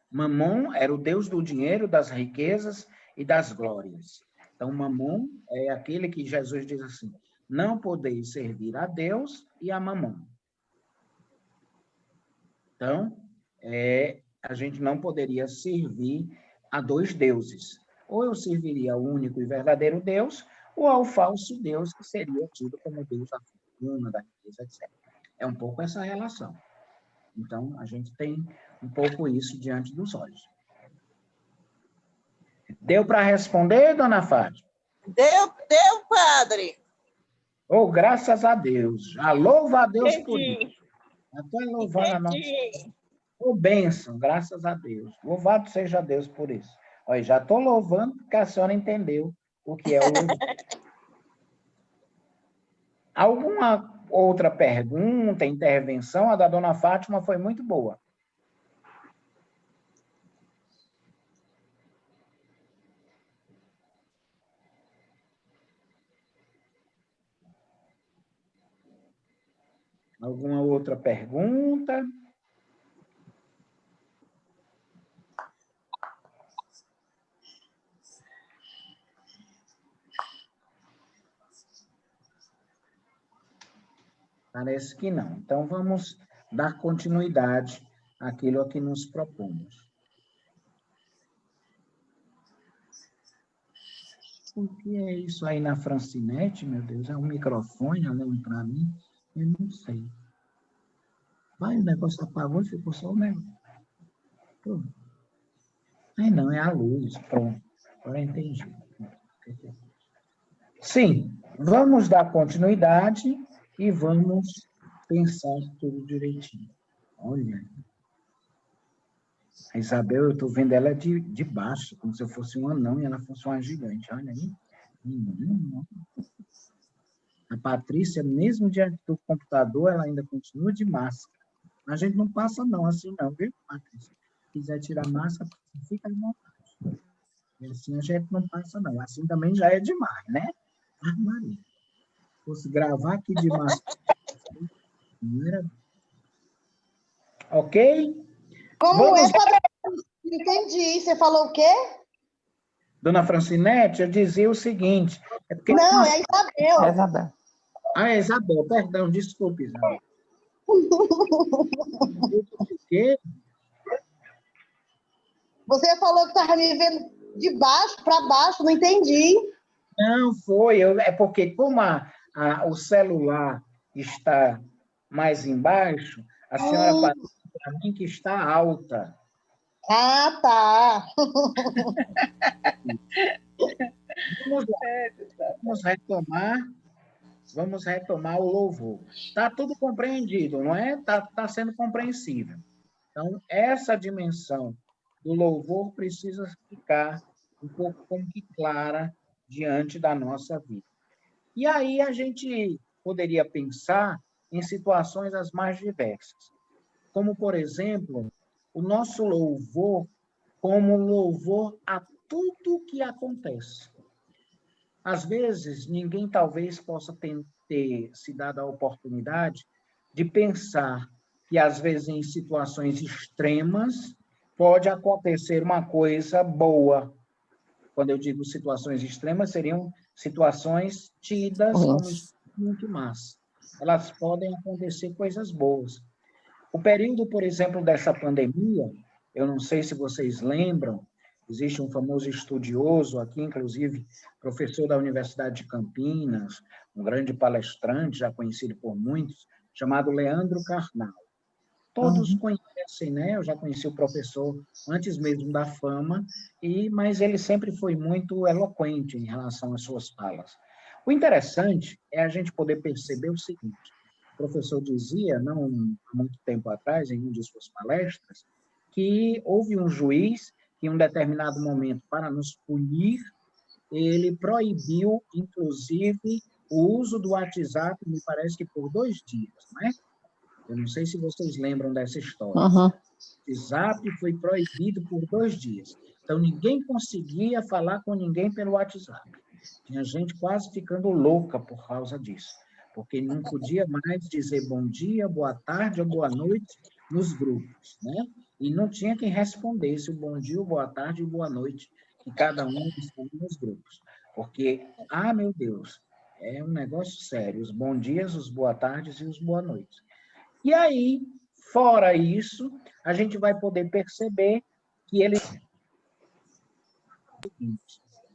Mamon era o deus do dinheiro, das riquezas e das glórias. Então, Mamon é aquele que Jesus diz assim, não podeis servir a Deus e a Mamon. Então, a gente não poderia servir a dois deuses. Ou eu serviria ao único e verdadeiro Deus, ou ao falso Deus, que seria tido como Deus da fortuna, da riqueza, etc. É um pouco essa relação. Então, a gente tem um pouco isso diante dos olhos. Deu para responder, dona Fátima? Deu, padre. Oh, graças a Deus. Já louva a Deus por isso. Até louvando a nossa. Oh, bênção, graças a Deus. Louvado seja Deus por isso. Olha, já estou louvando porque a senhora entendeu o que é o louvor. Alguma outra pergunta, intervenção? A da dona Fátima foi muito boa. Alguma outra pergunta? Parece que não. Então, vamos dar continuidade àquilo a que nos propomos. O que é isso aí na Francinete, meu Deus? É um microfone olhando para mim? Eu não sei. Vai, o negócio apagou e ficou só o negócio. Não, é a luz. Pronto. Agora entendi. Sim, vamos dar continuidade e vamos pensar tudo direitinho. Olha. A Isabel, eu estou vendo ela de baixo, como se eu fosse um anão e ela fosse uma gigante. Olha aí. A Patrícia, mesmo diante do computador, ela ainda continua de máscara. A gente não passa não, assim não, viu, Patrícia? Se quiser tirar máscara, fica à vontade. E assim a gente não passa não. Assim também já é demais, né? Ah, Maria. Se fosse gravar aqui de máscara, não era... Ok? Como Vamos é, padre? Entendi. Você falou o quê? Dona Francinete, eu dizia o seguinte... É porque Não, é a Isabel. Isabel. Ah, Isabel, perdão, desculpe, Isabel. O quê? Você falou que estava me vendo de baixo para baixo, não entendi. Não, foi. É porque, como o celular está mais embaixo, a senhora parece para mim que está alta. Ah, tá. Vamos lá, vamos retomar o louvor. Está tudo compreendido, não é? Está sendo compreensível. Então, essa dimensão do louvor precisa ficar um pouco como que clara diante da nossa vida. E aí a gente poderia pensar em situações as mais diversas, como, por exemplo, o nosso louvor como louvor a tudo que acontece. Às vezes, ninguém talvez possa ter se dado a oportunidade de pensar que, às vezes, em situações extremas, pode acontecer uma coisa boa. Quando eu digo situações extremas, seriam situações tidas como muito más. Elas podem acontecer coisas boas. O período, por exemplo, dessa pandemia, eu não sei se vocês lembram, existe um famoso estudioso aqui, inclusive professor da Universidade de Campinas, um grande palestrante, já conhecido por muitos, chamado Leandro Carnal. Todos conhecem, né? Eu já conheci o professor antes mesmo da fama, mas ele sempre foi muito eloquente em relação às suas falas. O interessante é a gente poder perceber o seguinte: o professor dizia, não há muito tempo atrás, em uma de suas palestras, que houve um juiz que, em um determinado momento, para nos punir, ele proibiu, inclusive, o uso do WhatsApp, me parece que por 2 dias, não é? Eu não sei se vocês lembram dessa história. O WhatsApp foi proibido por 2 dias. Então, ninguém conseguia falar com ninguém pelo WhatsApp. Tinha gente quase ficando louca por causa disso, porque não podia mais dizer bom dia, boa tarde ou boa noite nos grupos, né? E não tinha quem respondesse o bom dia, o boa tarde e o boa noite que cada um responde nos grupos. Porque, meu Deus, é um negócio sério, os bom dias, os boa tardes e os boa noites. E aí, fora isso, a gente vai poder perceber que ele...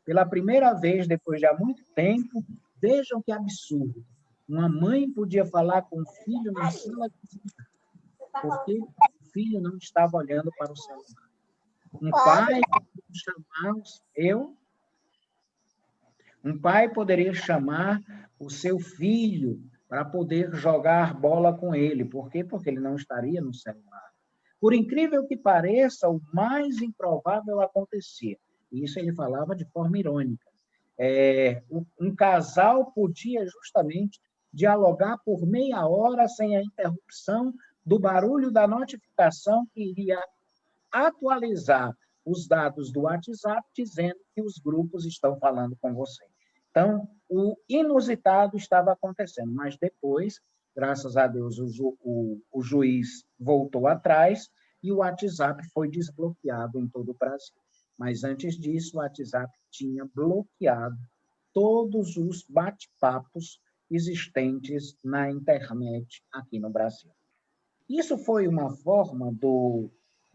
Pela primeira vez, depois de há muito tempo, vejam que absurdo. Uma mãe podia falar com o filho na sala de visita, porque o filho não estava olhando para o celular. Um pai poderia chamar o seu filho para poder jogar bola com ele. Por quê? Porque ele não estaria no celular. Por incrível que pareça, o mais improvável acontecia. Isso ele falava de forma irônica. Um casal podia justamente dialogar por meia hora sem a interrupção do barulho da notificação que iria atualizar os dados do WhatsApp dizendo que os grupos estão falando com você. Então, o inusitado estava acontecendo, mas depois, graças a Deus, o juiz voltou atrás e o WhatsApp foi desbloqueado em todo o Brasil. Mas antes disso, o WhatsApp tinha bloqueado todos os bate-papos existentes na internet aqui no Brasil. Isso foi uma forma do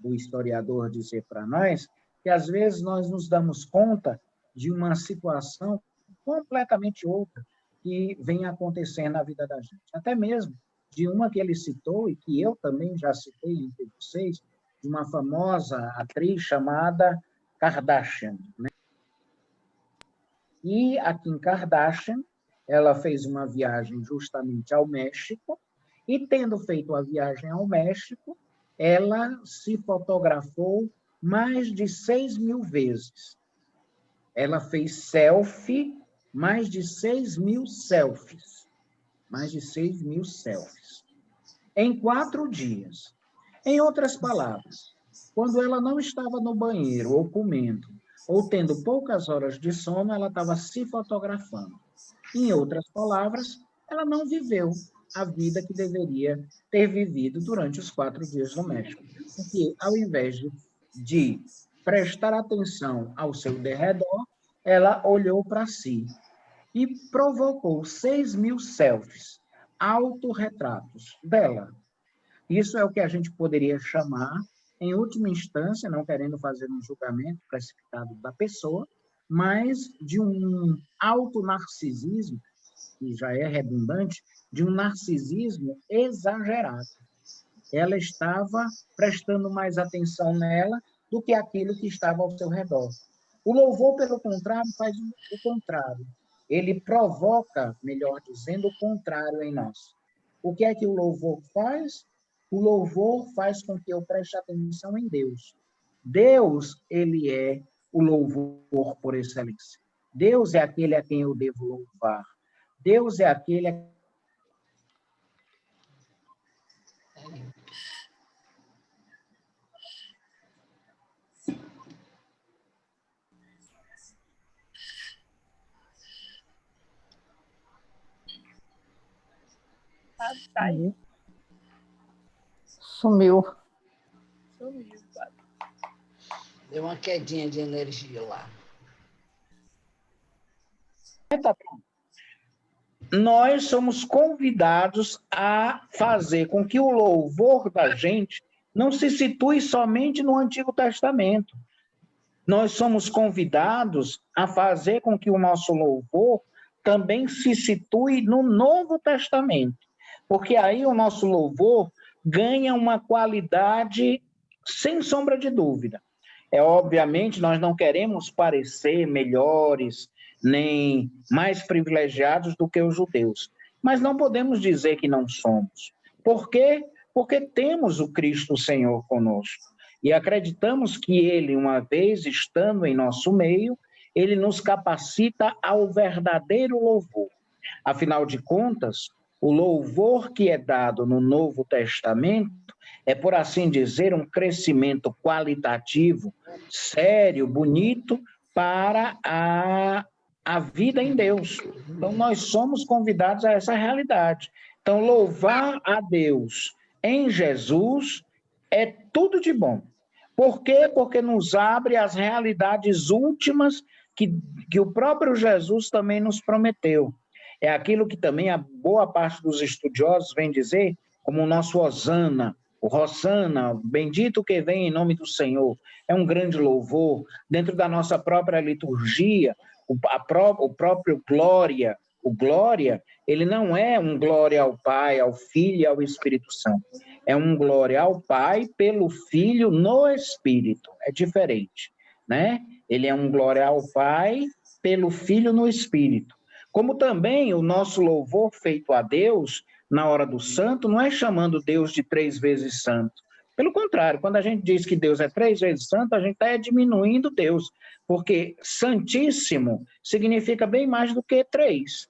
historiador dizer para nós que, às vezes, nós nos damos conta de uma situação completamente outra que vem acontecendo na vida da gente. Até mesmo de uma que ele citou e que eu também já citei entre vocês, de uma famosa atriz chamada Kardashian, né? E a Kim Kardashian, ela fez uma viagem justamente ao México, e tendo feito a viagem ao México, ela se fotografou mais de 6.000 vezes. Ela fez selfie, mais de 6.000 selfies. Mais de 6.000 selfies. Em 4 dias. Em outras palavras, quando ela não estava no banheiro ou comendo, ou tendo poucas horas de sono, ela estava se fotografando. Em outras palavras, ela não viveu. a vida que deveria ter vivido durante os 4 dias no México. Porque, ao invés de prestar atenção ao seu derredor, ela olhou para si e provocou 6.000 selfies, autorretratos dela. Isso é o que a gente poderia chamar, em última instância, não querendo fazer um julgamento precipitado da pessoa, mas de um autonarcisismo, que já é redundante, de um narcisismo exagerado. Ela estava prestando mais atenção nela do que aquilo que estava ao seu redor. O louvor, pelo contrário, faz o contrário. Ele provoca, melhor dizendo, o contrário em nós. O que é que o louvor faz? O louvor faz com que eu preste atenção em Deus. Deus, ele é o louvor por excelência. Deus é aquele a quem eu devo louvar. Deus é aquele a Sumiu. Deu uma quedinha de energia lá. Nós somos convidados a fazer com que o louvor da gente não se situe somente no Antigo Testamento. Nós somos convidados a fazer com que o nosso louvor também se situe no Novo Testamento, porque aí o nosso louvor ganha uma qualidade sem sombra de dúvida. Obviamente, nós não queremos parecer melhores, nem mais privilegiados do que os judeus. Mas não podemos dizer que não somos. Por quê? Porque temos o Cristo Senhor conosco. E acreditamos que Ele, uma vez estando em nosso meio, Ele nos capacita ao verdadeiro louvor. Afinal de contas, o louvor que é dado no Novo Testamento é, por assim dizer, um crescimento qualitativo, sério, bonito, para a vida em Deus. Então, nós somos convidados a essa realidade. Então, louvar a Deus em Jesus é tudo de bom. Por quê? Porque nos abre as realidades últimas que o próprio Jesus também nos prometeu. É aquilo que também a boa parte dos estudiosos vem dizer como o nosso Hosana, o Hosanna, bendito que vem em nome do Senhor. É um grande louvor. Dentro da nossa própria liturgia, o próprio glória, o glória, ele não é um glória ao Pai, ao Filho e ao Espírito Santo. É um glória ao Pai pelo Filho no Espírito. É diferente, né? Ele é um glória ao Pai pelo Filho no Espírito. Como também o nosso louvor feito a Deus na hora do santo não é chamando Deus de 3 vezes santo. Pelo contrário, quando a gente diz que Deus é 3 vezes santo, a gente está diminuindo Deus, porque santíssimo significa bem mais do que 3.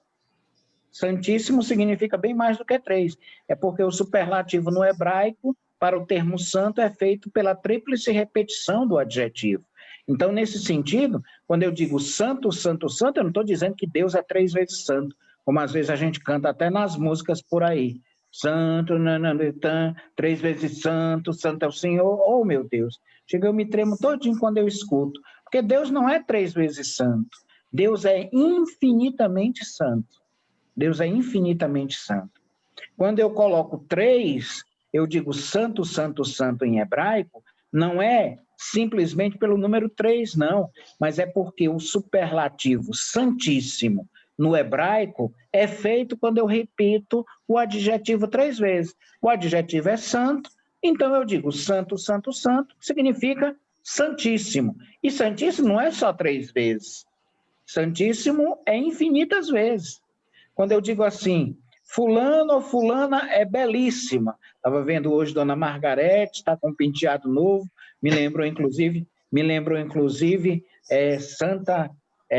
Santíssimo significa bem mais do que 3. É porque o superlativo no hebraico, para o termo santo, é feito pela tríplice repetição do adjetivo. Então, nesse sentido, quando eu digo santo, santo, santo, eu não estou dizendo que Deus é 3 vezes santo, como às vezes a gente canta até nas músicas por aí. Santo, 3 vezes santo, santo é o Senhor. Oh, meu Deus! Chega, eu me tremo todinho quando eu escuto. Porque Deus não é 3 vezes santo. Deus é infinitamente santo. Deus é infinitamente santo. Quando eu coloco 3, eu digo santo, santo, santo em hebraico, não é simplesmente pelo número 3, não, mas é porque o superlativo santíssimo no hebraico é feito quando eu repito o adjetivo 3 vezes. O adjetivo é santo, então eu digo santo, santo, santo, significa santíssimo. E santíssimo não é só 3 vezes. Santíssimo é infinitas vezes. Quando eu digo assim, fulano ou fulana é belíssima. Estava vendo hoje Dona Margarete, está com um penteado novo, me lembrou inclusive Santa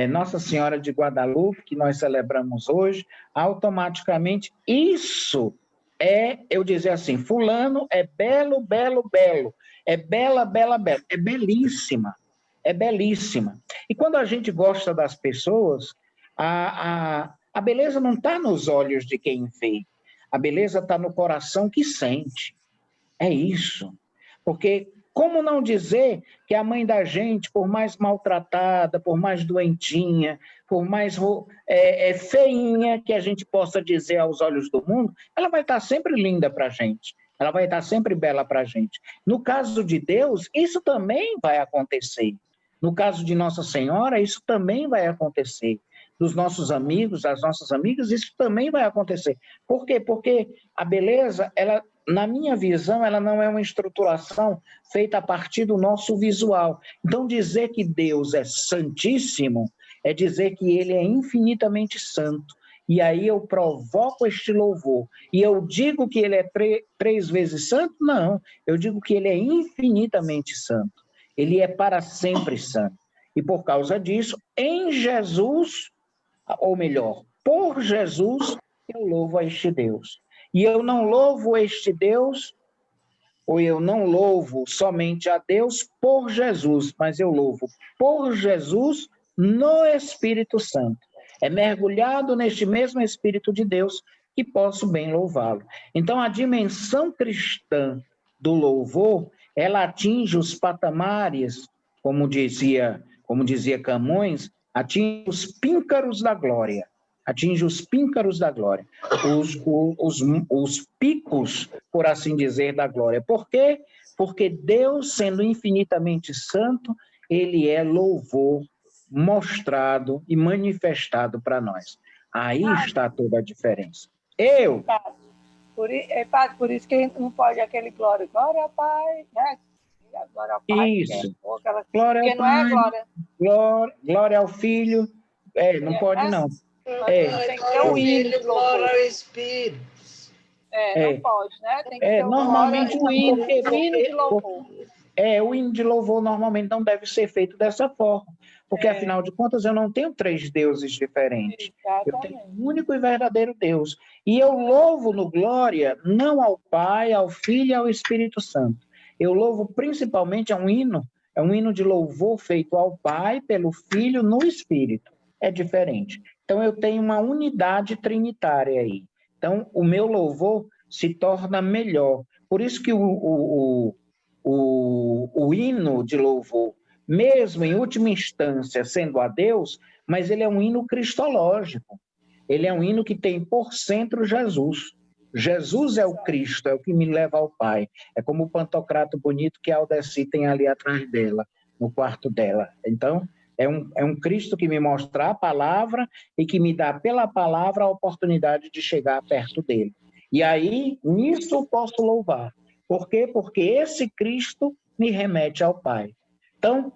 Nossa Senhora de Guadalupe, que nós celebramos hoje. Automaticamente, isso é eu dizer assim, fulano é belo, belo, belo, é bela, bela, bela, é belíssima, é belíssima. E quando a gente gosta das pessoas, a beleza não está nos olhos de quem vê. A beleza está no coração que sente. É isso. Porque como não dizer que a mãe da gente, por mais maltratada, por mais doentinha, por mais feinha que a gente possa dizer aos olhos do mundo, ela vai estar sempre linda para a gente. Ela vai estar sempre bela para a gente. No caso de Deus, isso também vai acontecer. No caso de Nossa Senhora, isso também vai acontecer. Dos nossos amigos, das nossas amigas, isso também vai acontecer. Por quê? Porque a beleza, ela, na minha visão, ela não é uma estruturação feita a partir do nosso visual. Então, dizer que Deus é santíssimo é dizer que ele é infinitamente santo. E aí eu provoco este louvor. E eu digo que ele é três vezes santo? Não. Eu digo que ele é infinitamente santo. Ele é para sempre santo. E por causa disso, em Jesus, ou melhor, por Jesus, eu louvo a este Deus. E eu não louvo este Deus, ou eu não louvo somente a Deus por Jesus, mas eu louvo por Jesus no Espírito Santo. É mergulhado neste mesmo Espírito de Deus que posso bem louvá-lo. Então, a dimensão cristã do louvor, ela atinge os patamares, como dizia Camões, atinge os píncaros da glória. Atinge os píncaros da glória, os picos, por assim dizer, da glória. Por quê? Porque Deus, sendo infinitamente santo, ele é louvor mostrado e manifestado para nós. Aí está toda a diferença. Por isso que não pode aquele glória ao Pai, né? Glória ao Pai. Isso. Glória ao Pai. Não é glória. Glória ao Filho. Não pode não. Tem que ter um hino de louvor. Glória ao Espírito. Não pode, né? Tem que ter normalmente um hino de louvor. O hino de louvor normalmente não deve ser feito dessa forma, porque afinal de contas eu não tenho três deuses diferentes. Exatamente. Eu tenho um único e verdadeiro Deus. E eu louvo no glória não ao Pai, ao Filho e ao Espírito Santo. Eu louvo principalmente é um hino de louvor feito ao Pai, pelo Filho, no Espírito. É diferente. Então eu tenho uma unidade trinitária aí. Então o meu louvor se torna melhor. Por isso que o hino de louvor, mesmo em última instância sendo a Deus, mas ele é um hino cristológico. Ele é um hino que tem por centro Jesus. Jesus é o Cristo, é o que me leva ao Pai. É como o pantocrato bonito que a Aldeci tem ali atrás dela, no quarto dela. Então, é um Cristo que me mostra a palavra e que me dá pela palavra a oportunidade de chegar perto dele. E aí, nisso eu posso louvar. Por quê? Porque esse Cristo me remete ao Pai. Então,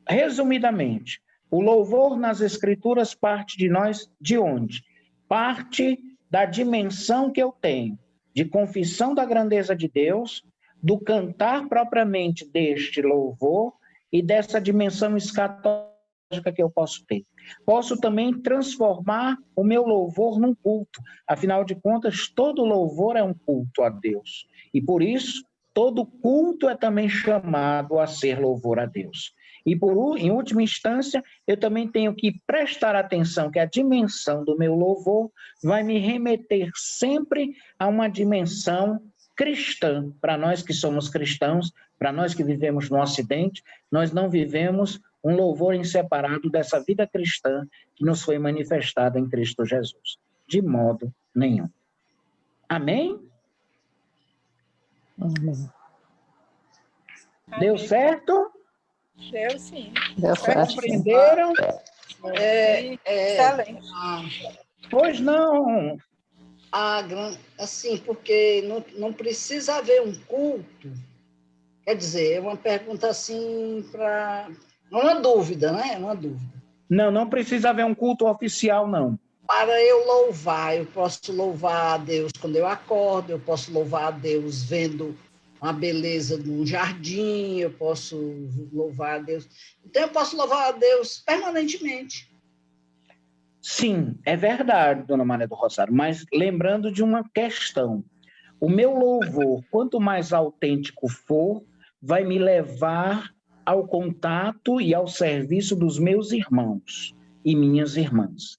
resumidamente, o louvor nas Escrituras parte de nós de onde? Parte da dimensão que eu tenho, de confissão da grandeza de Deus, do cantar propriamente deste louvor e dessa dimensão escatológica que eu posso ter. Posso também transformar o meu louvor num culto. Afinal de contas, todo louvor é um culto a Deus. E por isso, todo culto é também chamado a ser louvor a Deus. E em última instância, eu também tenho que prestar atenção que a dimensão do meu louvor vai me remeter sempre a uma dimensão cristã. Para nós que somos cristãos, para nós que vivemos no Ocidente, nós não vivemos um louvor inseparado dessa vida cristã que nos foi manifestada em Cristo Jesus. De modo nenhum. Amém? Amém. Deu certo? Deu sim. Deu certo. Compreenderam? Excelente. Pois não. Assim, porque não precisa haver um culto. Quer dizer, é uma pergunta assim para... Uma dúvida, né? Uma dúvida. Não precisa haver um culto oficial, não. Para eu louvar, eu posso louvar a Deus quando eu acordo, eu posso louvar a Deus vendo uma beleza num jardim, eu posso louvar a Deus. Então, eu posso louvar a Deus permanentemente. Sim, é verdade, dona Maria do Rosário, mas lembrando de uma questão. O meu louvor, quanto mais autêntico for, vai me levar ao contato e ao serviço dos meus irmãos e minhas irmãs.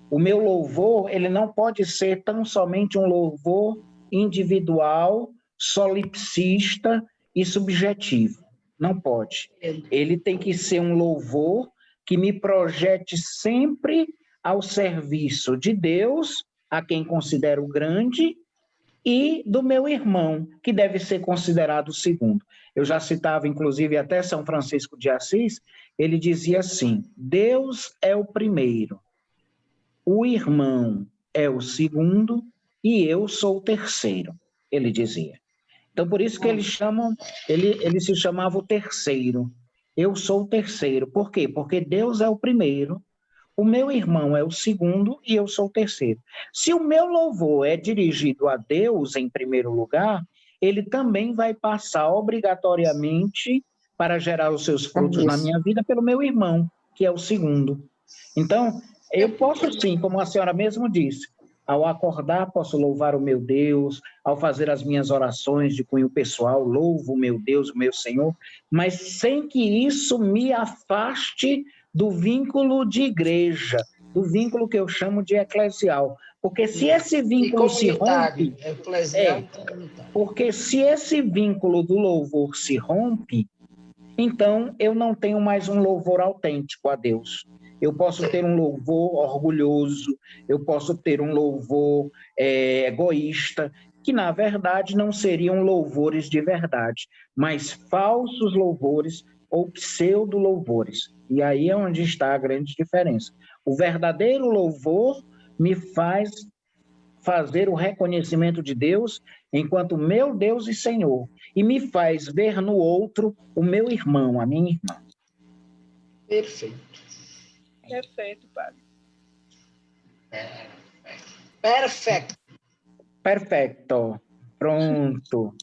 O meu louvor, ele não pode ser tão somente um louvor individual, solipsista e subjetivo. Não pode. Ele tem que ser um louvor que me projete sempre ao serviço de Deus, a quem considero grande, e do meu irmão, que deve ser considerado o segundo. Eu já citava, inclusive, até São Francisco de Assis, ele dizia assim: Deus é o primeiro, o irmão é o segundo e eu sou o terceiro, ele dizia. Então, por isso que ele se chamava o terceiro. Eu sou o terceiro. Por quê? Porque Deus é o primeiro, o meu irmão é o segundo e eu sou o terceiro. Se o meu louvor é dirigido a Deus em primeiro lugar, ele também vai passar obrigatoriamente para gerar os seus frutos na minha vida pelo meu irmão, que é o segundo. Então, eu posso sim, como a senhora mesmo disse, ao acordar posso louvar o meu Deus, ao fazer as minhas orações de cunho pessoal, louvo o meu Deus, o meu Senhor, mas sem que isso me afaste do vínculo de igreja, do vínculo que eu chamo de eclesial. Porque se esse vínculo se rompe... Porque se esse vínculo do louvor se rompe, então eu não tenho mais um louvor autêntico a Deus. Eu posso ter um louvor orgulhoso, eu posso ter um louvor egoísta, que na verdade não seriam louvores de verdade, mas falsos louvores ou pseudo-louvores. E aí é onde está a grande diferença. O verdadeiro louvor me faz fazer o reconhecimento de Deus enquanto meu Deus e Senhor, e me faz ver no outro o meu irmão, a minha irmã. Perfeito. Perfeito, padre. Perfeito. Perfeito. Pronto.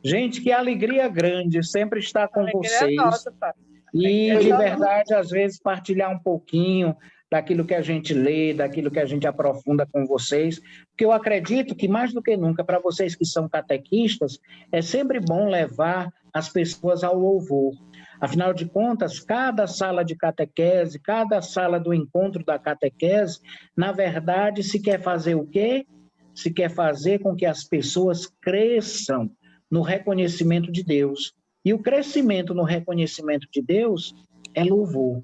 Gente, que alegria grande sempre estar com vocês. É nossa, padre. E, de verdade, às vezes, partilhar um pouquinho daquilo que a gente lê, daquilo que a gente aprofunda com vocês, porque eu acredito que, mais do que nunca, para vocês que são catequistas, é sempre bom levar as pessoas ao louvor. Afinal de contas, cada sala de catequese, cada sala do encontro da catequese, na verdade, se quer fazer o quê? Se quer fazer com que as pessoas cresçam no reconhecimento de Deus. E o crescimento no reconhecimento de Deus é louvor.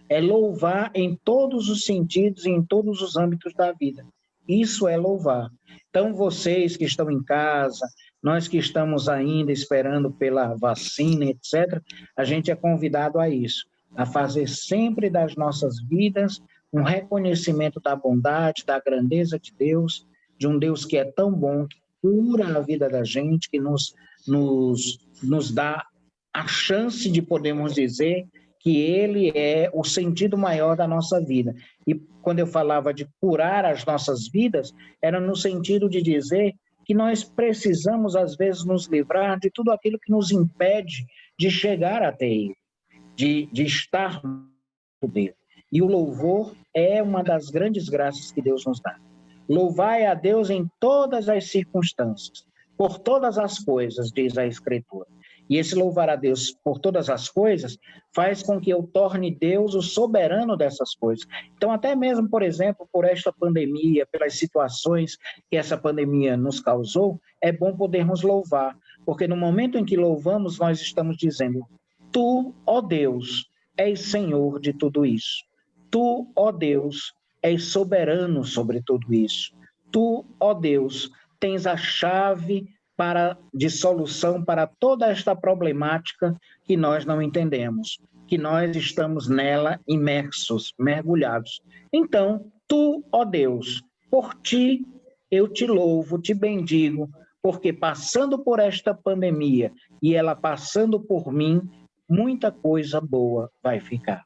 É louvar em todos os sentidos e em todos os âmbitos da vida. Isso é louvar. Então, vocês que estão em casa, nós que estamos ainda esperando pela vacina, etc., a gente é convidado a isso, a fazer sempre das nossas vidas um reconhecimento da bondade, da grandeza de Deus, de um Deus que é tão bom, que cura a vida da gente, que nos dá a chance de podermos dizer que ele é o sentido maior da nossa vida. E quando eu falava de curar as nossas vidas, era no sentido de dizer que nós precisamos, às vezes, nos livrar de tudo aquilo que nos impede de chegar até ele, de estar com Deus. E o louvor é uma das grandes graças que Deus nos dá. Louvai a Deus em todas as circunstâncias, por todas as coisas, diz a Escritura. E esse louvar a Deus por todas as coisas faz com que eu torne Deus o soberano dessas coisas. Então, até mesmo, por exemplo, por esta pandemia, pelas situações que essa pandemia nos causou, é bom podermos louvar, porque no momento em que louvamos, nós estamos dizendo: Tu, ó Deus, és Senhor de tudo isso. Tu, ó Deus, és soberano sobre tudo isso. Tu, ó Deus, tens a chave de solução para toda esta problemática que nós não entendemos, que nós estamos nela imersos, mergulhados. Então, tu, ó Deus, por ti eu te louvo, te bendigo, porque passando por esta pandemia e ela passando por mim, muita coisa boa vai ficar.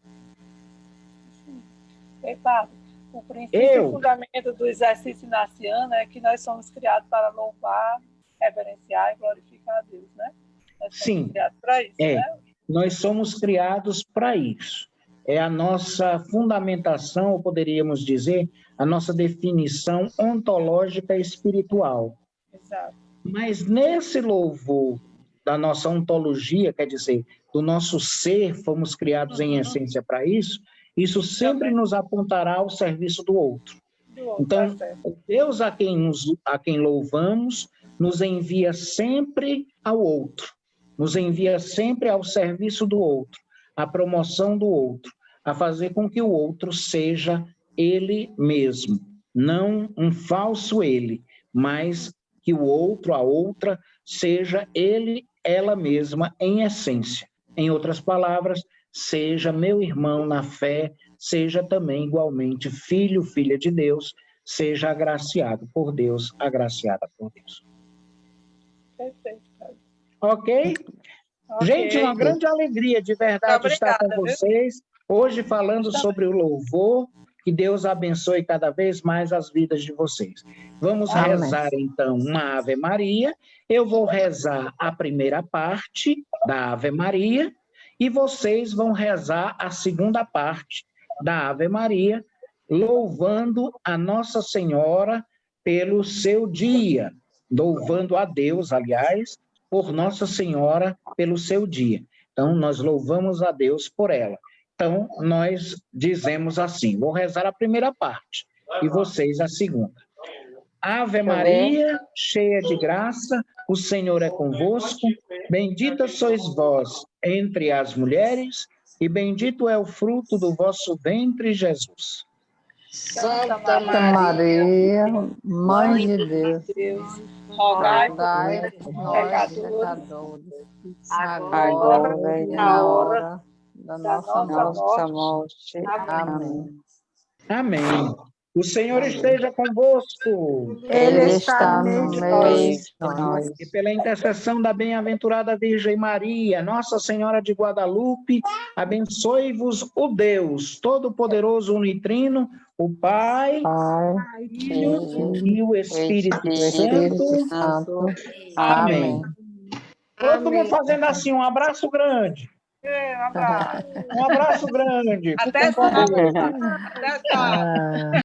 Padre, o princípio e o fundamento do exercício ignaciano é que nós somos criados para louvar, reverenciar e glorificar a Deus, né? Nós somos criados para isso, né? Nós somos criados para isso. É a nossa fundamentação, ou poderíamos dizer, a nossa definição ontológica espiritual. Exato. Mas nesse louvor da nossa ontologia, quer dizer, do nosso ser, fomos criados em essência para isso, isso sempre nos apontará ao serviço do outro. Então, o Deus a quem louvamos nos envia sempre ao outro, nos envia sempre ao serviço do outro, à promoção do outro, a fazer com que o outro seja ele mesmo, não um falso ele, mas que o outro, a outra, seja ele, ela mesma, em essência. Em outras palavras, seja meu irmão na fé, seja também igualmente filho, filha de Deus, seja agraciado por Deus, agraciada por Deus. Perfeito, Padre. Ok? Gente, uma grande alegria de verdade estar com vocês, hoje falando sobre o louvor. Que Deus abençoe cada vez mais as vidas de vocês. Vamos rezar, então, uma Ave Maria. Eu vou rezar a primeira parte da Ave Maria e vocês vão rezar a segunda parte da Ave Maria, louvando a Nossa Senhora pelo seu dia, louvando a Deus, aliás, por Nossa Senhora pelo seu dia. Então, nós louvamos a Deus por ela. Então, nós dizemos assim, vou rezar a primeira parte e vocês a segunda. Ave Maria, cheia de graça, o Senhor é convosco, bendita sois vós entre as mulheres e bendito é o fruto do vosso ventre, Jesus. Santa Maria, Mãe de Deus, rogai rogai por por nós, nós, pecadores, agora e na hora da nossa morte. Amém. Amém. O Senhor esteja convosco. Ele está no meio de nós. E pela intercessão da bem-aventurada Virgem Maria, Nossa Senhora de Guadalupe, abençoe-vos o Deus Todo-Poderoso, Unitrino, o Pai, Filho e o Espírito Santo. Amém. Todo mundo fazendo assim, um abraço grande. Um abraço. Um abraço grande. Até Fiquem com Deus. sábado. Até sábado.